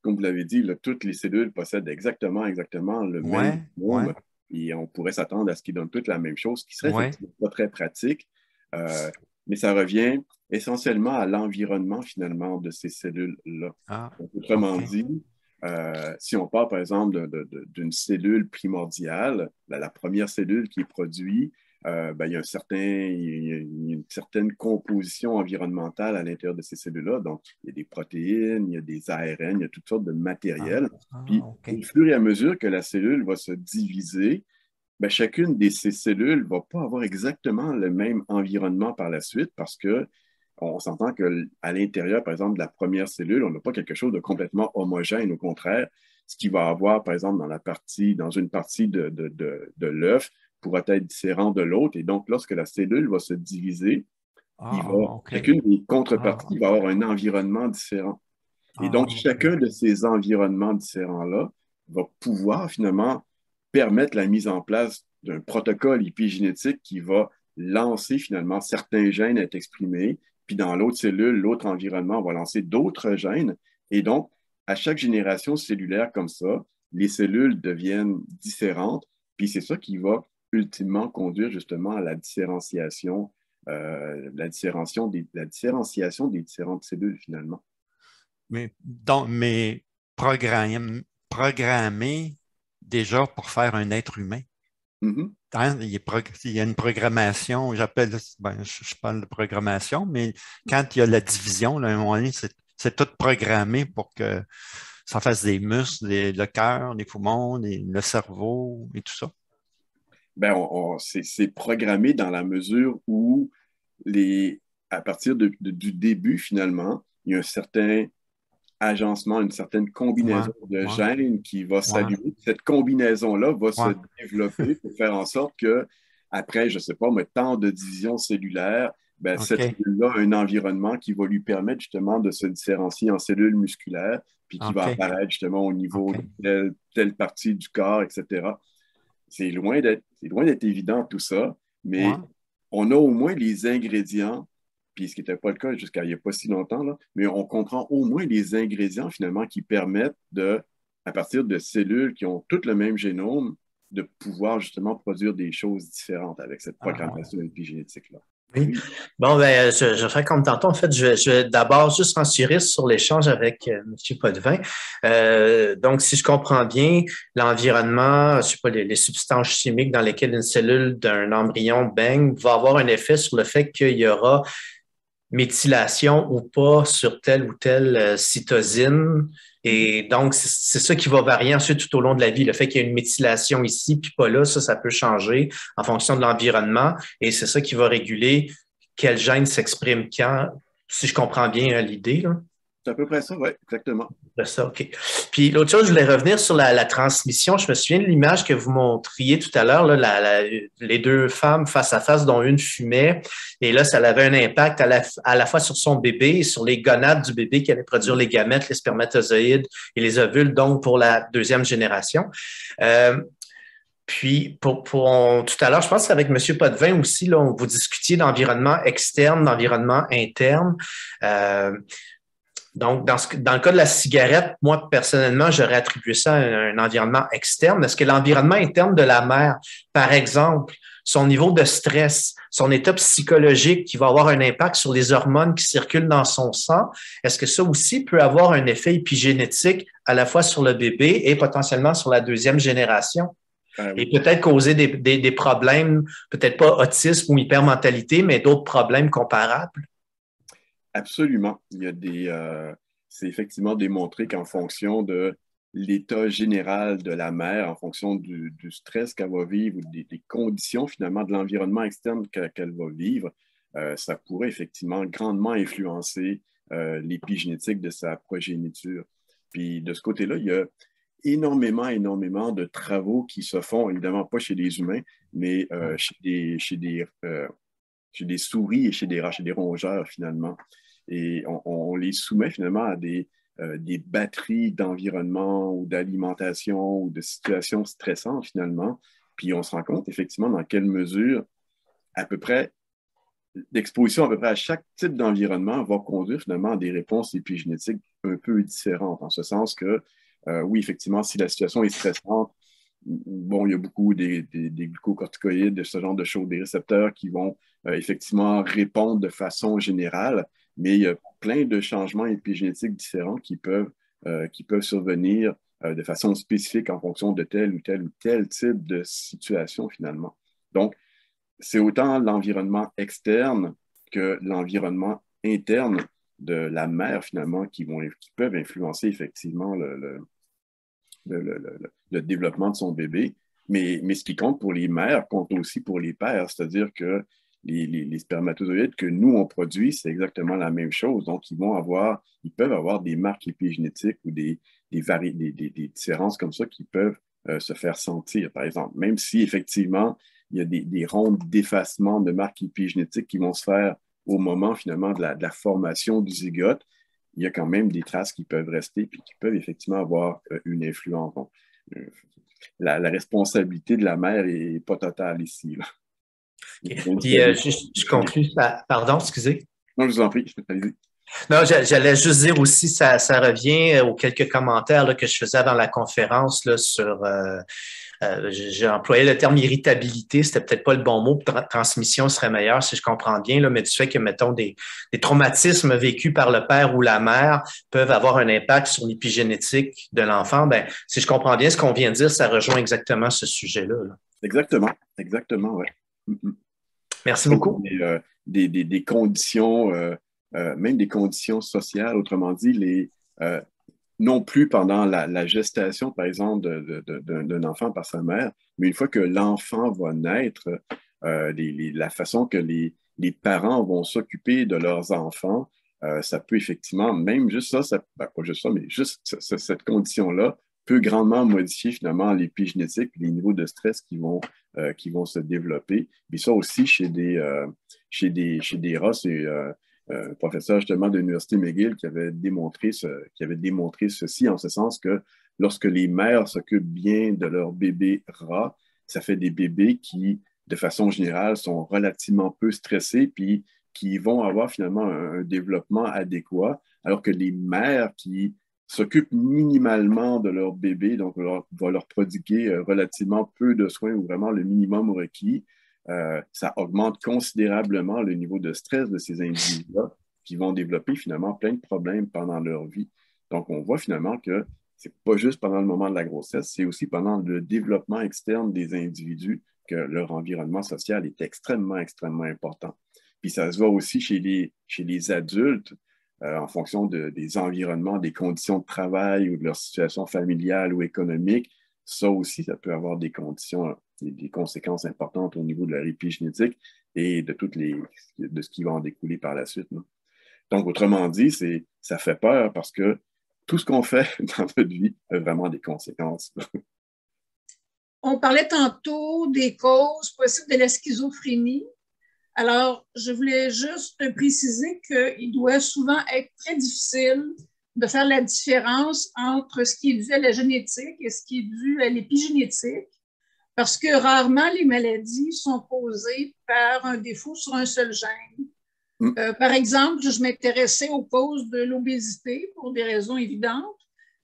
vous l'avez dit, là, toutes les cellules possèdent exactement le même génome. Ouais. Et on pourrait s'attendre à ce qu'ils donnent toutes la même chose, ce qui serait effectivement pas très pratique. Mais ça revient essentiellement à l'environnement finalement de ces cellules-là. Autrement dit, si on part par exemple d'une cellule primordiale, la première cellule qui est produite, il y a une certaine composition environnementale à l'intérieur de ces cellules-là. Donc, il y a des protéines, il y a des ARN, il y a toutes sortes de matériel. Puis, au fur et à mesure que la cellule va se diviser, chacune de ces cellules ne va pas avoir exactement le même environnement par la suite parce que on s'entend qu'à l'intérieur, par exemple, de la première cellule, on n'a pas quelque chose de complètement homogène. Au contraire, ce qu'il va avoir, par exemple, dans une partie de l'œuf, pourra être différent de l'autre. Et donc, lorsque la cellule va se diviser, chacune des contreparties va avoir un environnement différent. Et donc, chacun de ces environnements différents-là va pouvoir finalement permettre la mise en place d'un protocole épigénétique qui va lancer finalement certains gènes à être exprimés, puis dans l'autre cellule, l'autre environnement va lancer d'autres gènes. Et donc, à chaque génération cellulaire comme ça, les cellules deviennent différentes, puis c'est ça qui va ultimement conduire justement à la différenciation des différentes cellules finalement. Mais programmer déjà pour faire un être humain. Hein, il y a une programmation, je parle de programmation, mais quand il y a la division, là, à un moment donné, c'est tout programmé pour que ça fasse des muscles, le cœur, les poumons, le cerveau et tout ça. C'est programmé dans la mesure où à partir du début, finalement, il y a un certain agencement, une certaine combinaison de gènes qui va s'allumer. Cette combinaison-là va se développer pour faire en sorte que, après, je ne sais pas, tant de divisions cellulaires, cette cellule-là a un environnement qui va lui permettre justement de se différencier en cellules musculaires, puis qui va apparaître justement au niveau de telle partie du corps, etc. C'est loin d'être évident tout ça, mais on a au moins les ingrédients, puis ce qui n'était pas le cas jusqu'à il n'y a pas si longtemps, là, mais on comprend au moins les ingrédients finalement qui permettent à partir de cellules qui ont toutes le même génome, de pouvoir justement produire des choses différentes avec cette programmation épigénétique-là. Oui. Bon, je fais comme tantôt. En fait, je vais d'abord juste rassurer sur l'échange avec M. Potvin. Donc, si je comprends bien, l'environnement, je sais pas, les substances chimiques dans lesquelles une cellule d'un embryon baigne va avoir un effet sur le fait qu'il y aura méthylation ou pas sur telle ou telle cytosine. Et donc, c'est ça qui va varier ensuite tout au long de la vie. Le fait qu'il y ait une méthylation ici, puis pas là, ça peut changer en fonction de l'environnement. Et c'est ça qui va réguler quel gène s'exprime quand, si je comprends bien l'idée, là. C'est à peu près ça, oui, exactement. C'est ça, OK. Puis l'autre chose, je voulais revenir sur la transmission. Je me souviens de l'image que vous montriez tout à l'heure, là, les deux femmes face à face, dont une fumait. Et là, ça avait un impact à la fois sur son bébé et sur les gonades du bébé qui allaient produire les gamètes, les spermatozoïdes et les ovules, donc pour la deuxième génération. Puis, tout à l'heure, je pense que c'est avec M. Potvin aussi, là, vous discutiez d'environnement externe, d'environnement interne. Donc, dans le cas de la cigarette, moi, personnellement, j'aurais attribué ça à un environnement externe. Est-ce que l'environnement interne de la mère, par exemple, son niveau de stress, son état psychologique qui va avoir un impact sur les hormones qui circulent dans son sang, est-ce que ça aussi peut avoir un effet épigénétique à la fois sur le bébé et potentiellement sur la deuxième génération? Et peut-être causer des problèmes, peut-être pas autisme ou hypermentalité, mais d'autres problèmes comparables? Absolument. C'est effectivement démontré qu'en fonction de l'état général de la mère, en fonction du stress qu'elle va vivre ou des conditions finalement de l'environnement externe qu'elle va vivre, ça pourrait effectivement grandement influencer l'épigénétique de sa progéniture. Puis de ce côté-là, il y a énormément de travaux qui se font, évidemment pas chez les humains, mais chez des souris et chez des rats, chez des rongeurs finalement. Et on les soumet finalement à des batteries d'environnement ou d'alimentation ou de situations stressantes finalement. Puis on se rend compte effectivement dans quelle mesure à peu près l'exposition à peu près à chaque type d'environnement va conduire finalement à des réponses épigénétiques un peu différentes, en ce sens que oui, effectivement, si la situation est stressante, bon, il y a beaucoup des glucocorticoïdes, de ce genre de choses, des récepteurs qui vont effectivement répondre de façon générale, mais il y a plein de changements épigénétiques différents qui peuvent survenir de façon spécifique en fonction de tel ou tel type de situation finalement. Donc, c'est autant l'environnement externe que l'environnement interne de la mère finalement qui peuvent influencer effectivement le développement de son bébé. Mais ce qui compte pour les mères compte aussi pour les pères, c'est-à-dire que les spermatozoïdes que nous, on produit, c'est exactement la même chose. Donc, ils peuvent avoir des marques épigénétiques ou des différences comme ça qui peuvent se faire sentir, par exemple. Même si, effectivement, il y a des rondes d'effacement de marques épigénétiques qui vont se faire au moment, finalement, de la formation du zygote, il y a quand même des traces qui peuvent rester et qui peuvent effectivement avoir une influence. Donc, la responsabilité de la mère n'est pas totale ici. Là. Okay. Puis, je conclue. Pardon, excusez. Non, je vous en prie. Allez-y. Non, j'allais juste dire aussi, ça revient aux quelques commentaires là, que je faisais dans la conférence là, sur... j'ai employé le terme irritabilité, c'était peut-être pas le bon mot, transmission serait meilleur si je comprends bien, là, mais du fait que, mettons, des traumatismes vécus par le père ou la mère peuvent avoir un impact sur l'épigénétique de l'enfant, ben, si je comprends bien ce qu'on vient de dire, ça rejoint exactement ce sujet-là. Là. Exactement, oui. Merci beaucoup. Des conditions, même des conditions sociales, autrement dit, non plus pendant la gestation, par exemple, d'un enfant par sa mère, mais une fois que l'enfant va naître, la façon que les parents vont s'occuper de leurs enfants, ça peut effectivement, même juste ça pas juste ça, mais juste cette condition-là peut grandement modifier finalement l'épigénétique, les niveaux de stress qui vont se développer. Mais ça aussi, chez des rats, c'est professeur justement de l'Université McGill qui avait démontré ceci, en ce sens que lorsque les mères s'occupent bien de leurs bébés rats, ça fait des bébés qui, de façon générale, sont relativement peu stressés, puis qui vont avoir finalement un développement adéquat, alors que les mères qui s'occupent minimalement de leur bébé, donc va leur prodiguer relativement peu de soins ou vraiment le minimum requis, ça augmente considérablement le niveau de stress de ces individus-là qui vont développer finalement plein de problèmes pendant leur vie. Donc, on voit finalement que c'est pas juste pendant le moment de la grossesse, c'est aussi pendant le développement externe des individus que leur environnement social est extrêmement important. Puis ça se voit aussi chez les adultes, en fonction des environnements, des conditions de travail ou de leur situation familiale ou économique. Ça aussi, ça peut avoir des conséquences importantes au niveau de leur épigénétique et de ce qui va en découler par la suite. Non? Donc, autrement dit, ça fait peur parce que tout ce qu'on fait dans notre vie a vraiment des conséquences. On parlait tantôt des causes possibles de la schizophrénie. Alors, je voulais juste préciser qu'il doit souvent être très difficile de faire la différence entre ce qui est dû à la génétique et ce qui est dû à l'épigénétique, parce que rarement les maladies sont causées par un défaut sur un seul gène. Par exemple, je m'intéressais aux causes de l'obésité pour des raisons évidentes.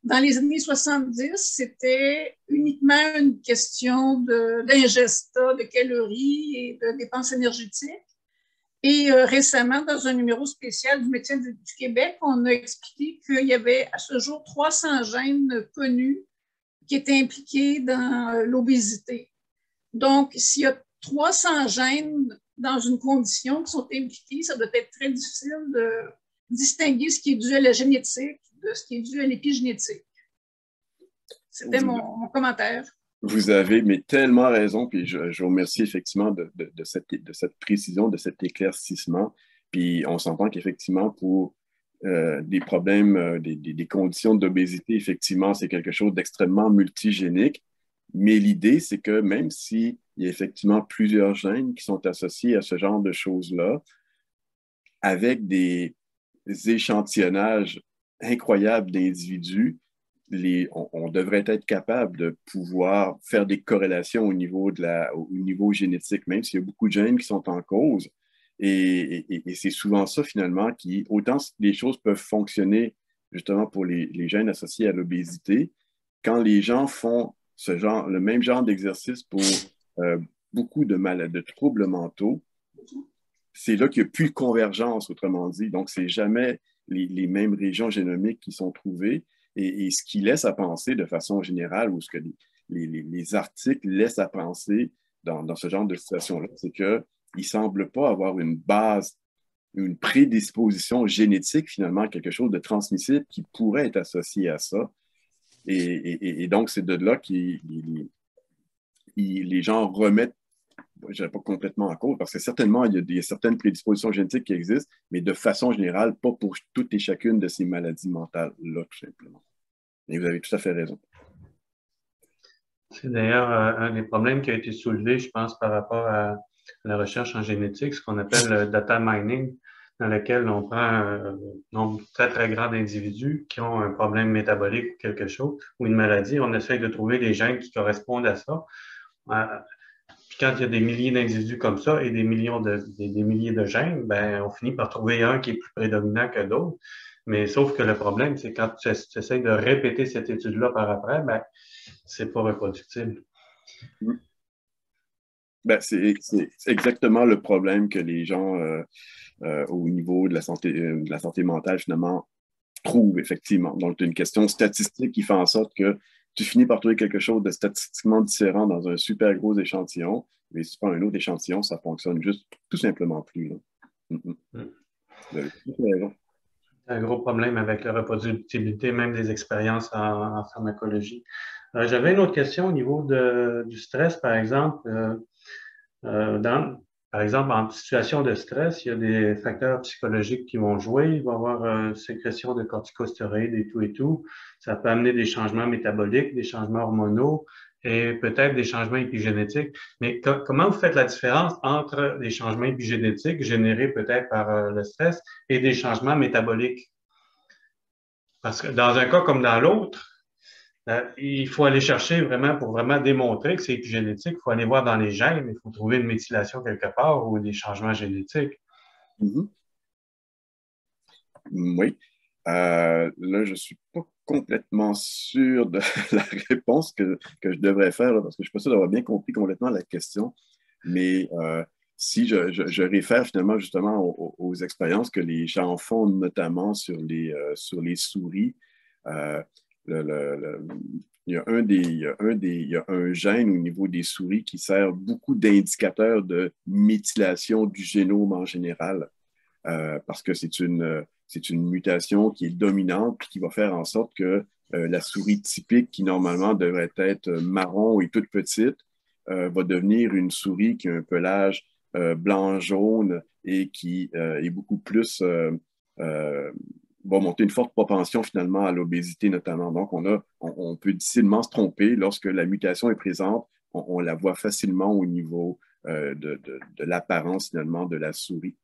Dans les années 70, c'était uniquement une question d'ingestion de calories et de dépenses énergétiques. Et récemment, dans un numéro spécial du Médecin du Québec, on a expliqué qu'il y avait à ce jour 300 gènes connus qui étaient impliqués dans l'obésité. Donc, s'il y a 300 gènes dans une condition qui sont impliqués, ça doit être très difficile de distinguer ce qui est dû à la génétique de ce qui est dû à l'épigénétique. C'était mon commentaire. Vous avez mais tellement raison, puis je vous remercie effectivement de cette précision, de cet éclaircissement. Puis on s'entend qu'effectivement, pour des problèmes, des conditions d'obésité, effectivement, c'est quelque chose d'extrêmement multigénique. Mais l'idée, c'est que même s'il y a effectivement plusieurs gènes qui sont associés à ce genre de choses-là, avec des échantillonnages incroyables d'individus, on devrait être capable de pouvoir faire des corrélations au niveau génétique, même s'il y a beaucoup de gènes qui sont en cause. Et c'est souvent ça, finalement, autant les choses peuvent fonctionner justement pour les gènes associés à l'obésité, quand les gens font le même genre d'exercice pour beaucoup de troubles mentaux, c'est là qu'il n'y a plus de convergence, autrement dit. Donc, c'est jamais les mêmes régions génomiques qui sont trouvées. Et ce qui laisse à penser de façon générale, ou ce que les articles laissent à penser dans ce genre de situation-là, c'est qu'il ne semble pas avoir une base, une prédisposition génétique, finalement, quelque chose de transmissible qui pourrait être associé à ça. Et donc, c'est de là que les gens remettent, je ne dirais pas complètement en cause, parce que certainement, il y a certaines prédispositions génétiques qui existent, mais de façon générale, pas pour toutes et chacune de ces maladies mentales-là, tout simplement. Et vous avez tout à fait raison. C'est d'ailleurs un des problèmes qui a été soulevé, je pense, par rapport à la recherche en génétique, ce qu'on appelle le data mining, dans lequel on prend un nombre très, très grand d'individus qui ont un problème métabolique ou quelque chose, ou une maladie. On essaye de trouver des gènes qui correspondent à ça. Puis quand il y a des milliers d'individus comme ça et des milliers de gènes, ben, on finit par trouver un qui est plus prédominant que d'autres. Mais sauf que le problème, c'est quand tu essaies de répéter cette étude-là par après, ben, c'est pas reproductible. Ben, c'est exactement le problème que les gens au niveau de la santé mentale, finalement, trouvent, effectivement. Donc, c'est une question statistique qui fait en sorte que tu finis par trouver quelque chose de statistiquement différent dans un super gros échantillon, mais si tu prends un autre échantillon, ça fonctionne juste tout simplement plus. Un gros problème avec la reproductibilité, même des expériences en pharmacologie. J'avais une autre question au niveau du stress, par exemple. Par exemple, en situation de stress, il y a des facteurs psychologiques qui vont jouer. Il va y avoir sécrétion de corticostéroïdes et tout. Ça peut amener des changements métaboliques, des changements hormonaux et peut-être des changements épigénétiques. Mais comment vous faites la différence entre des changements épigénétiques générés peut-être par le stress et des changements métaboliques? Parce que dans un cas comme dans l'autre, il faut aller chercher vraiment pour vraiment démontrer que c'est épigénétique. Il faut aller voir dans les gènes, il faut trouver une méthylation quelque part ou des changements génétiques. Oui. Là, je ne suis pas complètement sûr de la réponse que je devrais faire, là, parce que je ne suis pas sûr d'avoir bien compris complètement la question. Mais si je réfère finalement justement aux expériences que les gens font, notamment sur les souris, il y a un gène au niveau des souris qui sert beaucoup d'indicateur de méthylation du génome en général, parce que c'est une mutation qui est dominante et qui va faire en sorte que la souris typique, qui normalement devrait être marron et toute petite, va devenir une souris qui a un pelage blanc-jaune et qui est beaucoup plus va monter une forte propension finalement à l'obésité notamment. Donc, on peut difficilement se tromper lorsque la mutation est présente. On la voit facilement au niveau de l'apparence finalement de la souris.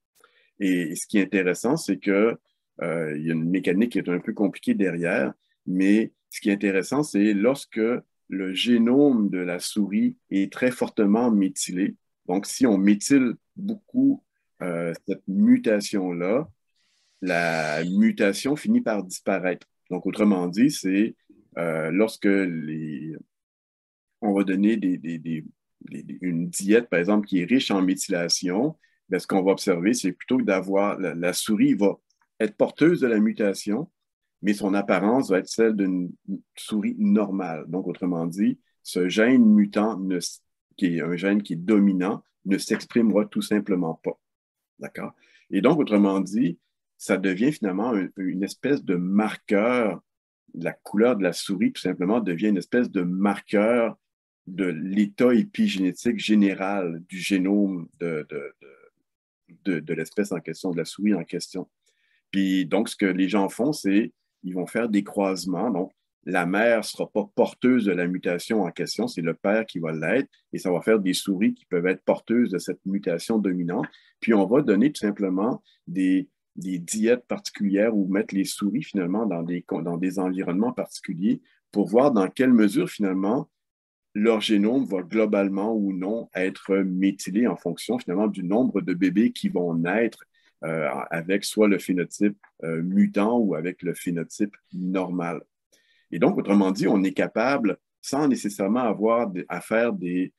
Et ce qui est intéressant, c'est que il y a une mécanique qui est un peu compliquée derrière, mais ce qui est intéressant, c'est lorsque le génome de la souris est très fortement méthylé. Donc, si on méthyle beaucoup cette mutation-là, la mutation finit par disparaître. Donc, autrement dit, c'est lorsque on va donner une diète, par exemple, qui est riche en méthylation, bien, ce qu'on va observer, c'est plutôt que d'avoir la souris va être porteuse de la mutation, mais son apparence va être celle d'une souris normale. Donc, autrement dit, ce gène mutant, qui est un gène qui est dominant, ne s'exprimera tout simplement pas. D'accord? Et donc, autrement dit, ça devient finalement une espèce de marqueur, la couleur de la souris, tout simplement, devient une espèce de marqueur de l'état épigénétique général du génome de l'espèce en question, de la souris en question. Puis donc, ce que les gens font, c'est ils vont faire des croisements. Donc, la mère ne sera pas porteuse de la mutation en question, c'est le père qui va l'être, et ça va faire des souris qui peuvent être porteuses de cette mutation dominante. Puis on va donner tout simplement des diètes particulières ou mettre les souris finalement dans des environnements particuliers pour voir dans quelle mesure finalement leur génome va globalement ou non être méthylé en fonction finalement du nombre de bébés qui vont naître avec soit le phénotype mutant ou avec le phénotype normal. Et donc, autrement dit, on est capable, sans nécessairement avoir à faire des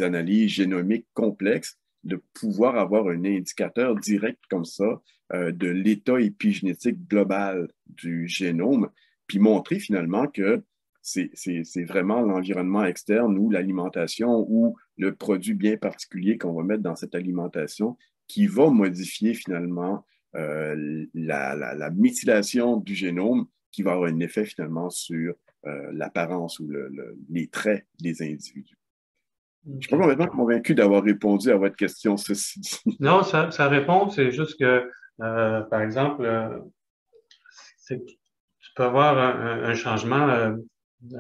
analyses génomiques complexes, de pouvoir avoir un indicateur direct comme ça de l'état épigénétique global du génome, puis montrer finalement que c'est vraiment l'environnement externe ou l'alimentation ou le produit bien particulier qu'on va mettre dans cette alimentation qui va modifier finalement la méthylation du génome qui va avoir un effet finalement sur l'apparence ou les traits des individus. Je ne suis pas complètement convaincu d'avoir répondu à votre question, ceci dit. Non, ça répond, c'est juste que, par exemple, tu peux avoir un changement, tu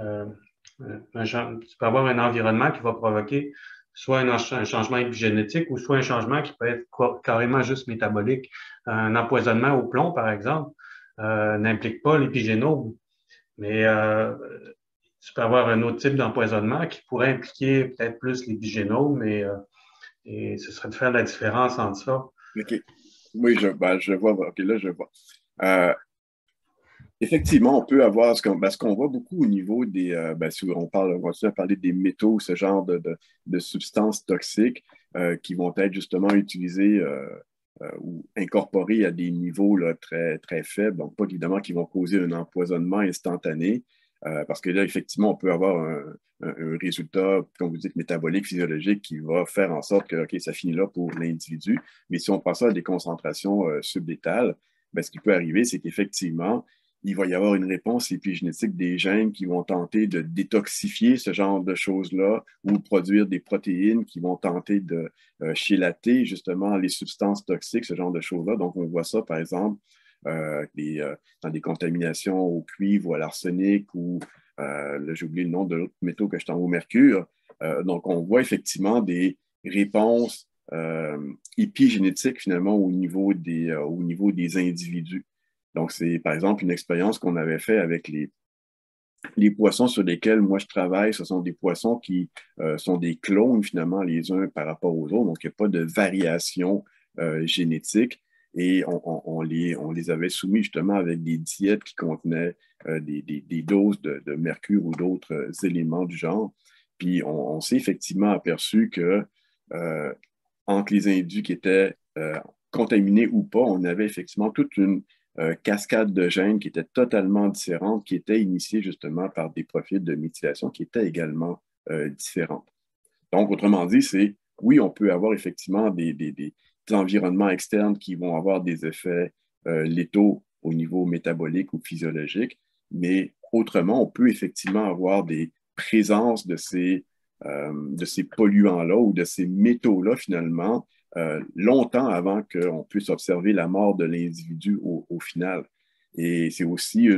peux avoir un environnement qui va provoquer soit un changement épigénétique ou soit un changement qui peut être carrément juste métabolique. Un empoisonnement au plomb, par exemple, n'implique pas l'épigénome, mais tu peux avoir un autre type d'empoisonnement qui pourrait impliquer peut-être plus l'épigénome et ce serait de faire la différence entre ça. OK. Oui, je vois. OK, là, je vois. Effectivement, on peut avoir ce qu'on voit beaucoup au niveau des. Si on continue à parler des métaux, ce genre de substances toxiques qui vont être justement utilisées ou incorporées à des niveaux là, très, très faibles. Donc, pas évidemment qui vont causer un empoisonnement instantané. Parce que là, effectivement, on peut avoir un résultat, comme vous dites, métabolique, physiologique, qui va faire en sorte que, OK, ça finit là pour l'individu. Mais si on passe ça à des concentrations sublétales, ben, ce qui peut arriver, c'est qu'effectivement, il va y avoir une réponse épigénétique des gènes qui vont tenter de détoxifier ce genre de choses-là ou produire des protéines qui vont tenter de chélater justement les substances toxiques, ce genre de choses-là. Donc, on voit ça, par exemple, dans des contaminations au cuivre ou à l'arsenic ou, j'ai oublié le nom de l'autre métaux que je t'envoie au mercure. Donc, on voit effectivement des réponses épigénétiques finalement au niveau des individus. Donc, c'est par exemple une expérience qu'on avait fait avec les poissons sur lesquels moi je travaille. Ce sont des poissons qui sont des clones finalement les uns par rapport aux autres. Donc, il n'y a pas de variation génétique. Et on les avait soumis justement avec des diètes qui contenaient des doses de mercure ou d'autres éléments du genre. Puis on s'est effectivement aperçu que entre les individus qui étaient contaminés ou pas, on avait effectivement toute une cascade de gènes qui était totalement différente, qui était initiée justement par des profils de méthylation qui étaient également différents. Donc, autrement dit, c'est oui, on peut avoir effectivement des environnements externes qui vont avoir des effets létaux au niveau métabolique ou physiologique, mais autrement, on peut effectivement avoir des présences de ces polluants-là ou de ces métaux-là, finalement, longtemps avant qu'on puisse observer la mort de l'individu au final. Et c'est aussi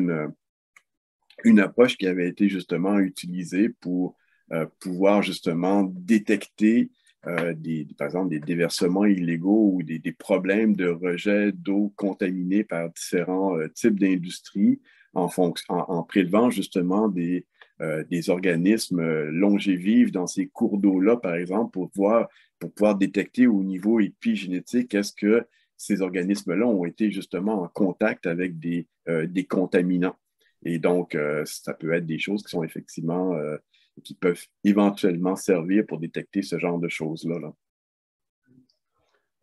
une approche qui avait été justement utilisée pour pouvoir justement détecter par exemple, des déversements illégaux ou des problèmes de rejet d'eau contaminée par différents types d'industries en prélevant justement des organismes longévifs dans ces cours d'eau-là, par exemple, pour pouvoir détecter au niveau épigénétique est-ce que ces organismes-là ont été justement en contact avec des contaminants. Et donc, ça peut être des choses qui sont effectivement qui peuvent éventuellement servir pour détecter ce genre de choses-là. Là.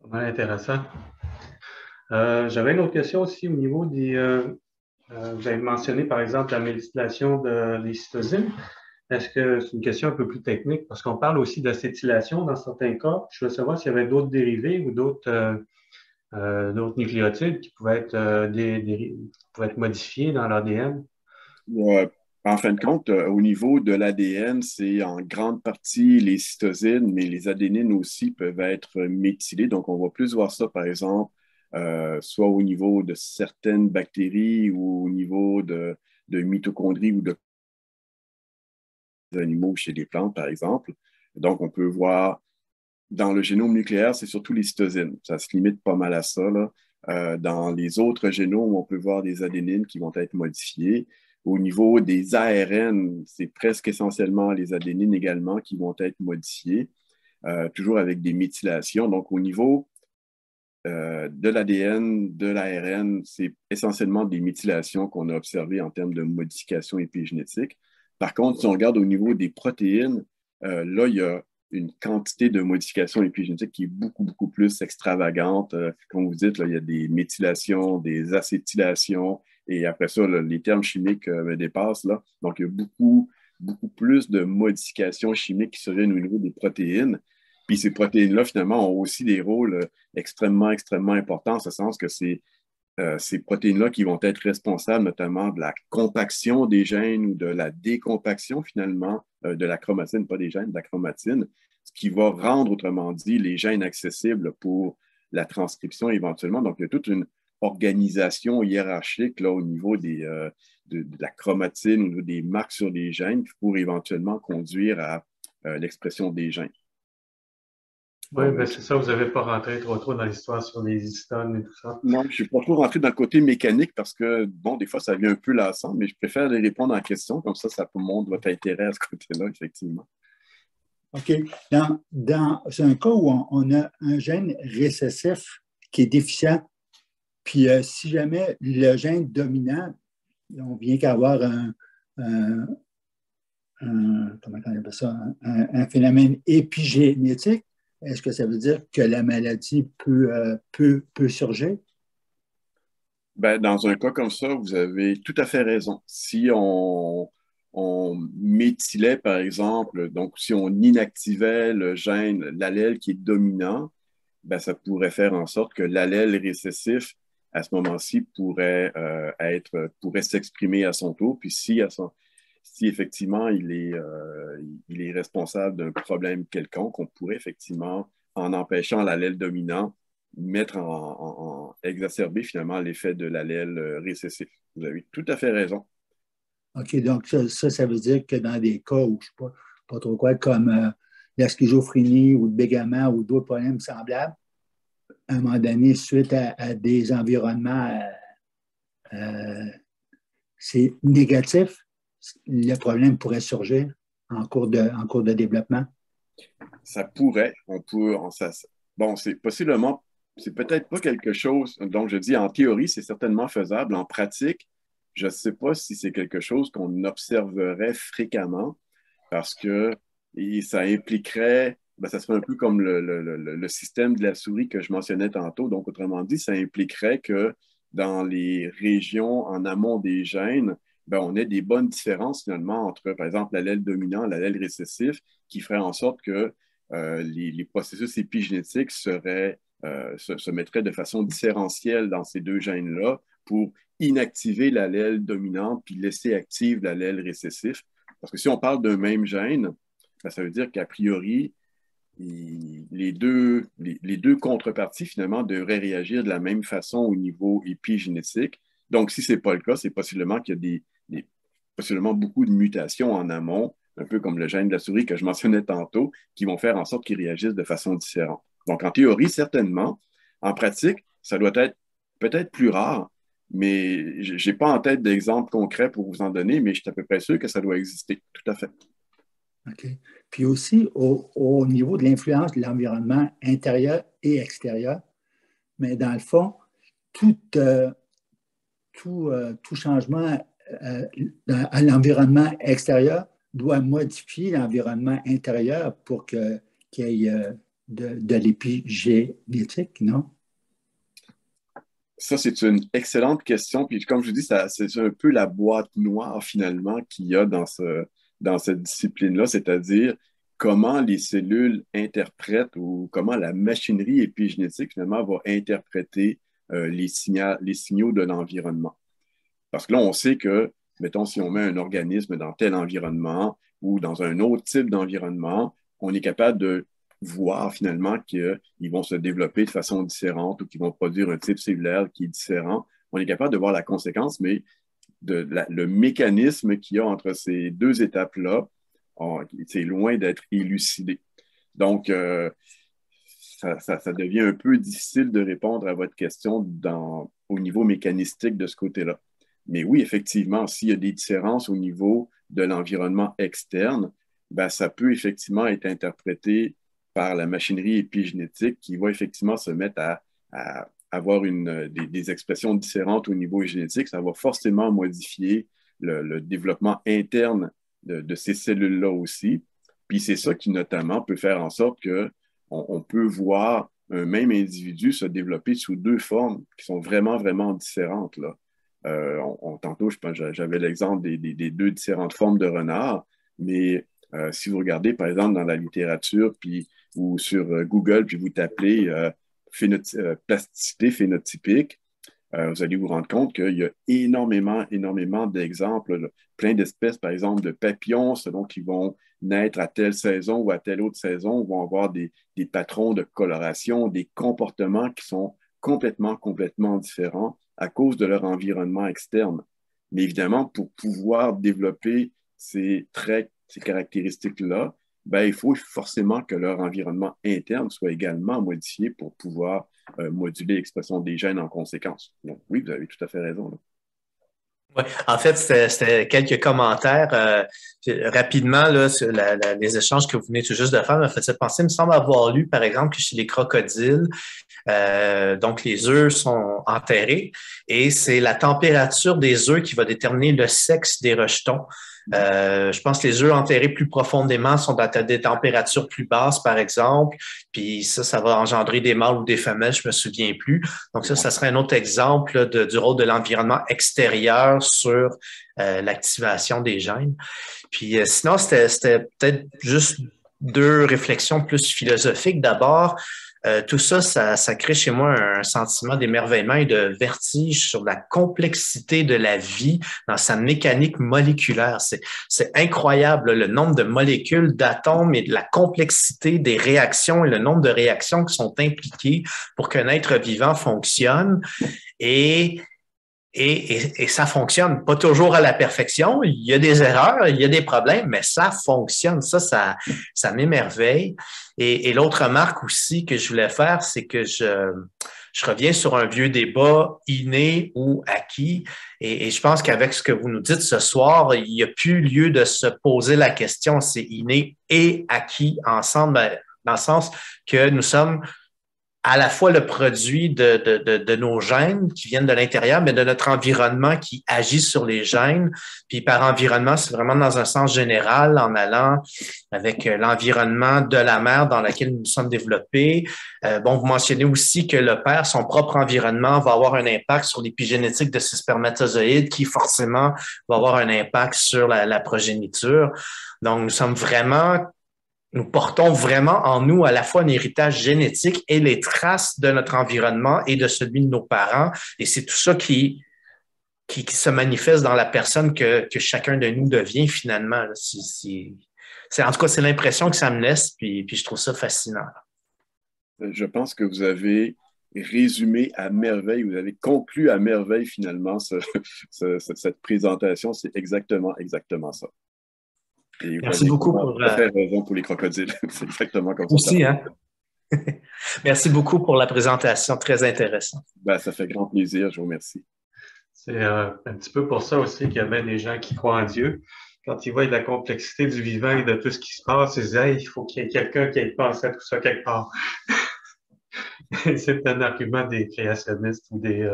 Vraiment intéressant. J'avais une autre question aussi au niveau des... vous avez mentionné, par exemple, la méthylation des cytosines. Est-ce que c'est une question un peu plus technique? Parce qu'on parle aussi d'acétylation dans certains cas. Je veux savoir s'il y avait d'autres dérivés ou d'autres nucléotides qui pouvaient être modifiés dans l'ADN. En fin de compte, au niveau de l'ADN, c'est en grande partie les cytosines, mais les adénines aussi peuvent être méthylées. Donc, on va plus voir ça, par exemple, soit au niveau de certaines bactéries ou au niveau de mitochondries ou de animaux chez les plantes, par exemple. Donc, on peut voir dans le génome nucléaire, c'est surtout les cytosines. Ça se limite pas mal à ça, là. Dans les autres génomes, on peut voir des adénines qui vont être modifiées. Au niveau des ARN, c'est presque essentiellement les adénines également qui vont être modifiées, toujours avec des méthylations. Donc, au niveau de l'ADN, de l'ARN, c'est essentiellement des méthylations qu'on a observées en termes de modification épigénétique. Par contre, si on regarde au niveau des protéines, là, il y a une quantité de modifications épigénétiques qui est beaucoup, beaucoup plus extravagante. Comme vous dites, là, il y a des méthylations, des acétylations, et après ça, là, les termes chimiques me dépassent. Là. Donc, il y a beaucoup, beaucoup plus de modifications chimiques qui surviennent au niveau des protéines. Puis ces protéines-là, finalement, ont aussi des rôles extrêmement, extrêmement importants, en ce sens que c'est ces protéines-là qui vont être responsables notamment de la compaction des gènes ou de la décompaction finalement de la chromatine, pas des gènes, de la chromatine, ce qui va rendre, autrement dit, les gènes accessibles pour la transcription éventuellement. Donc, il y a toute une organisation hiérarchique là, au niveau de la chromatine, au niveau des marques sur les gènes pour éventuellement conduire à l'expression des gènes. Oui, ben c'est ça, vous n'avez pas rentré trop dans l'histoire sur les histones et tout ça. Non, je ne suis pas trop rentré dans le côté mécanique parce que, bon, des fois, ça vient un peu lassant, mais je préfère les répondre en question, comme ça peut montrer votre intérêt à ce côté-là, effectivement. OK. C'est un cas où on a un gène récessif qui est déficient, puis si jamais le gène dominant, on vient qu'avoir comment on appelle ça, un phénomène épigénétique, est-ce que ça veut dire que la maladie peut surgir? Ben, dans un cas comme ça, vous avez tout à fait raison. Si on méthylait, par exemple, donc si on inactivait le gène, l'allèle qui est dominant, ben, ça pourrait faire en sorte que l'allèle récessif, à ce moment-ci, pourrait s'exprimer à son tour. Puis si effectivement il est responsable d'un problème quelconque, on pourrait effectivement, en empêchant l'allèle dominant, exacerber finalement l'effet de l'allèle récessif. Vous avez tout à fait raison. OK, donc ça veut dire que dans des cas où, je ne sais pas trop quoi, comme la schizophrénie ou le bégaiement ou d'autres problèmes semblables, à un moment donné, suite à des environnements, c'est négatif, le problème pourrait surgir en cours de développement? Ça pourrait. Bon, c'est possiblement, c'est peut-être pas quelque chose, donc je dis en théorie, c'est certainement faisable. En pratique, je ne sais pas si c'est quelque chose qu'on observerait fréquemment parce que ça impliquerait, ça serait un peu comme le système de la souris que je mentionnais tantôt. Donc, autrement dit, ça impliquerait que dans les régions en amont des gènes, on ait des bonnes différences finalement entre, par exemple, l'allèle dominant et l'allèle récessif qui ferait en sorte que les processus épigénétiques se mettraient de façon différentielle dans ces deux gènes-là pour inactiver l'allèle dominante puis laisser active l'allèle récessif. Parce que si on parle d'un même gène, ça veut dire qu'a priori, les deux contreparties, finalement, devraient réagir de la même façon au niveau épigénétique. Donc, si ce n'est pas le cas, c'est possiblement qu'il y a possiblement beaucoup de mutations en amont, un peu comme le gène de la souris que je mentionnais tantôt, qui vont faire en sorte qu'ils réagissent de façon différente. Donc, en théorie, certainement. En pratique, ça doit être peut-être plus rare, mais je n'ai pas en tête d'exemple concret pour vous en donner, mais je suis à peu près sûr que ça doit exister. Tout à fait. OK. Puis aussi, au niveau de l'influence de l'environnement intérieur et extérieur, mais dans le fond, tout changement à l'environnement extérieur doit modifier l'environnement intérieur pour qu'il y ait de l'épigénétique, non? Ça, c'est une excellente question. Puis comme je vous dis, c'est un peu la boîte noire finalement qu'il y a dans cette discipline-là, c'est-à-dire comment les cellules interprètent ou comment la machinerie épigénétique finalement va interpréter les signaux de l'environnement. Parce que là, on sait que, mettons, si on met un organisme dans tel environnement ou dans un autre type d'environnement, on est capable de voir finalement qu'ils vont se développer de façon différente ou qu'ils vont produire un type cellulaire qui est différent. On est capable de voir la conséquence, mais le mécanisme qu'il y a entre ces deux étapes-là, c'est loin d'être élucidé. Donc, ça devient un peu difficile de répondre à votre question au niveau mécanistique de ce côté-là. Mais oui, effectivement, s'il y a des différences au niveau de l'environnement externe, ben, ça peut effectivement être interprété par la machinerie épigénétique qui va effectivement se mettre à avoir des expressions différentes au niveau génétique. Ça va forcément modifier le développement interne de ces cellules-là aussi. Puis c'est ça qui notamment peut faire en sorte qu'on peut voir un même individu se développer sous deux formes qui sont vraiment, vraiment différentes, là. Tantôt, j'avais l'exemple des deux différentes formes de renard, mais si vous regardez, par exemple, dans la littérature ou sur Google, puis vous tapez plasticité phénotypique, vous allez vous rendre compte qu'il y a énormément, énormément d'exemples, là. Plein d'espèces, par exemple, de papillons, selon qu'ils vont naître à telle saison ou à telle autre saison, vont avoir des patrons de coloration, des comportements qui sont complètement, complètement différents à cause de leur environnement externe. Mais évidemment, pour pouvoir développer ces traits, ces caractéristiques-là, ben, il faut forcément que leur environnement interne soit également modifié pour pouvoir moduler l'expression des gènes en conséquence. Donc oui, vous avez tout à fait raison, là. Oui, en fait, c'était quelques commentaires rapidement là, sur les échanges que vous venez tout juste de faire. Me fait penser, il me semble avoir lu, par exemple, que chez les crocodiles, donc les œufs sont enterrés et c'est la température des œufs qui va déterminer le sexe des rejetons. Je pense que les œufs enterrés plus profondément sont à des températures plus basses, par exemple, puis ça va engendrer des mâles ou des femelles, je me souviens plus. Donc ça serait un autre exemple du rôle de l'environnement extérieur sur l'activation des gènes. Puis sinon, c'était peut-être juste deux réflexions plus philosophiques. D'abord, tout ça crée chez moi un sentiment d'émerveillement et de vertige sur la complexité de la vie dans sa mécanique moléculaire. C'est incroyable, le nombre de molécules, d'atomes et de la complexité des réactions et le nombre de réactions qui sont impliquées pour qu'un être vivant fonctionne. Et ça fonctionne pas toujours à la perfection. Il y a des erreurs, il y a des problèmes, mais ça fonctionne. Ça m'émerveille. Et l'autre remarque aussi que je voulais faire, c'est que je reviens sur un vieux débat inné ou acquis. Et je pense qu'avec ce que vous nous dites ce soir, il n'y a plus lieu de se poser la question, c'est inné et acquis ensemble, dans le sens que nous sommes à la fois le produit de nos gènes qui viennent de l'intérieur, mais de notre environnement qui agit sur les gènes. Puis par environnement, c'est vraiment dans un sens général, en allant avec l'environnement de la mère dans laquelle nous sommes développés. Vous mentionnez aussi que le père, son propre environnement, va avoir un impact sur l'épigénétique de ses spermatozoïdes, qui forcément va avoir un impact sur la progéniture. Donc, nous portons vraiment en nous à la fois un héritage génétique et les traces de notre environnement et de celui de nos parents. Et c'est tout ça qui se manifeste dans la personne que chacun de nous devient finalement. En tout cas, c'est l'impression que ça me laisse, puis je trouve ça fascinant. Je pense que vous avez résumé à merveille, vous avez conclu à merveille finalement cette présentation. C'est exactement ça. Et merci beaucoup pour... Vous avez raison pour les crocodiles. C'est exactement comme ça. Aussi, hein? Merci beaucoup pour la présentation, très intéressante. Ben, ça fait grand plaisir, je vous remercie. C'est un petit peu pour ça aussi qu'il y a bien des gens qui croient en Dieu. Quand ils voient la complexité du vivant et de tout ce qui se passe, ils disent hey, il faut qu'il y ait quelqu'un qui ait pensé à tout ça quelque part. C'est un argument des créationnistes ou des...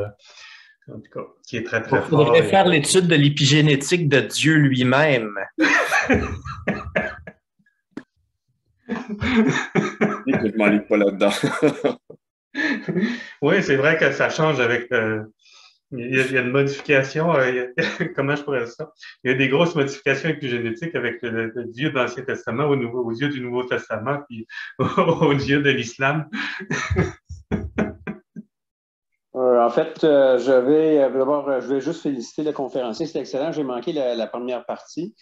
en tout cas, qui est très, très fort. Il faudrait faire l'étude de l'épigénétique de Dieu lui-même. Je ne m'enligne pas là-dedans. Oui, c'est vrai que ça change avec... il y a une modification, comment je pourrais dire ça? Il y a des grosses modifications épigénétiques avec le Dieu de l'Ancien Testament aux yeux du Nouveau Testament, puis aux yeux de l'Islam. En fait, je vais juste féliciter le conférencier. C'est excellent. J'ai manqué la première partie.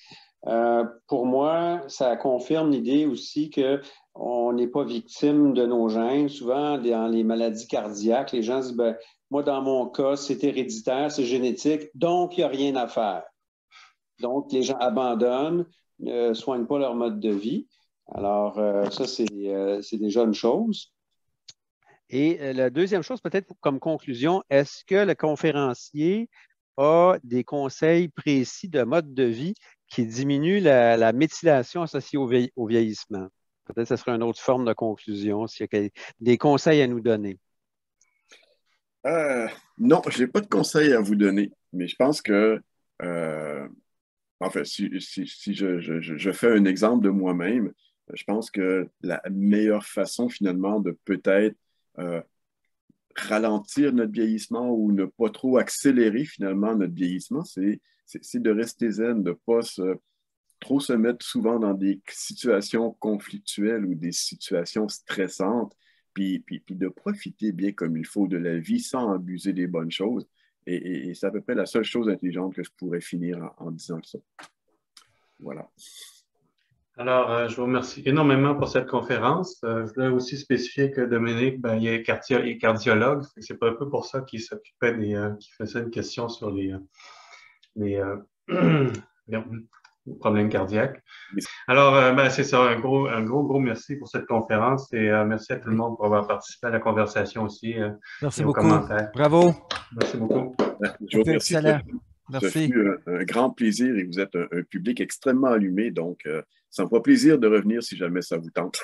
Pour moi, ça confirme l'idée aussi qu'on n'est pas victime de nos gènes. Souvent, dans les maladies cardiaques, les gens disent ben, moi, dans mon cas, c'est héréditaire, c'est génétique, donc il n'y a rien à faire. Donc, les gens abandonnent, ne soignent pas leur mode de vie. Alors, ça, c'est déjà une chose. Et la deuxième chose, peut-être comme conclusion, est-ce que le conférencier a des conseils précis de mode de vie qui diminuent la méthylation associée au vieillissement? Peut-être que ce serait une autre forme de conclusion, s'il y a des conseils à nous donner. Non, je n'ai pas de conseils à vous donner, mais je pense que, enfin, si je fais un exemple de moi-même, je pense que la meilleure façon finalement de peut-être ralentir notre vieillissement ou ne pas trop accélérer finalement notre vieillissement, c'est de rester zen, de ne pas trop se mettre souvent dans des situations conflictuelles ou des situations stressantes, puis de profiter bien comme il faut de la vie sans abuser des bonnes choses. Et c'est à peu près la seule chose intelligente que je pourrais finir en disant ça. Voilà. Alors, je vous remercie énormément pour cette conférence. Je voulais aussi spécifier que Dominique, ben, il est cardiologue. C'est pas un peu pour ça qu'il s'occupait qu'il faisait une question sur les problèmes cardiaques. Alors, ben, c'est ça, un gros merci pour cette conférence et merci à tout le monde pour avoir participé à la conversation aussi. Merci beaucoup. Bravo. Merci beaucoup. Je vous remercie. Excellent. Merci. Ce fut un grand plaisir et vous êtes un public extrêmement allumé, donc ça me fera plaisir de revenir si jamais ça vous tente.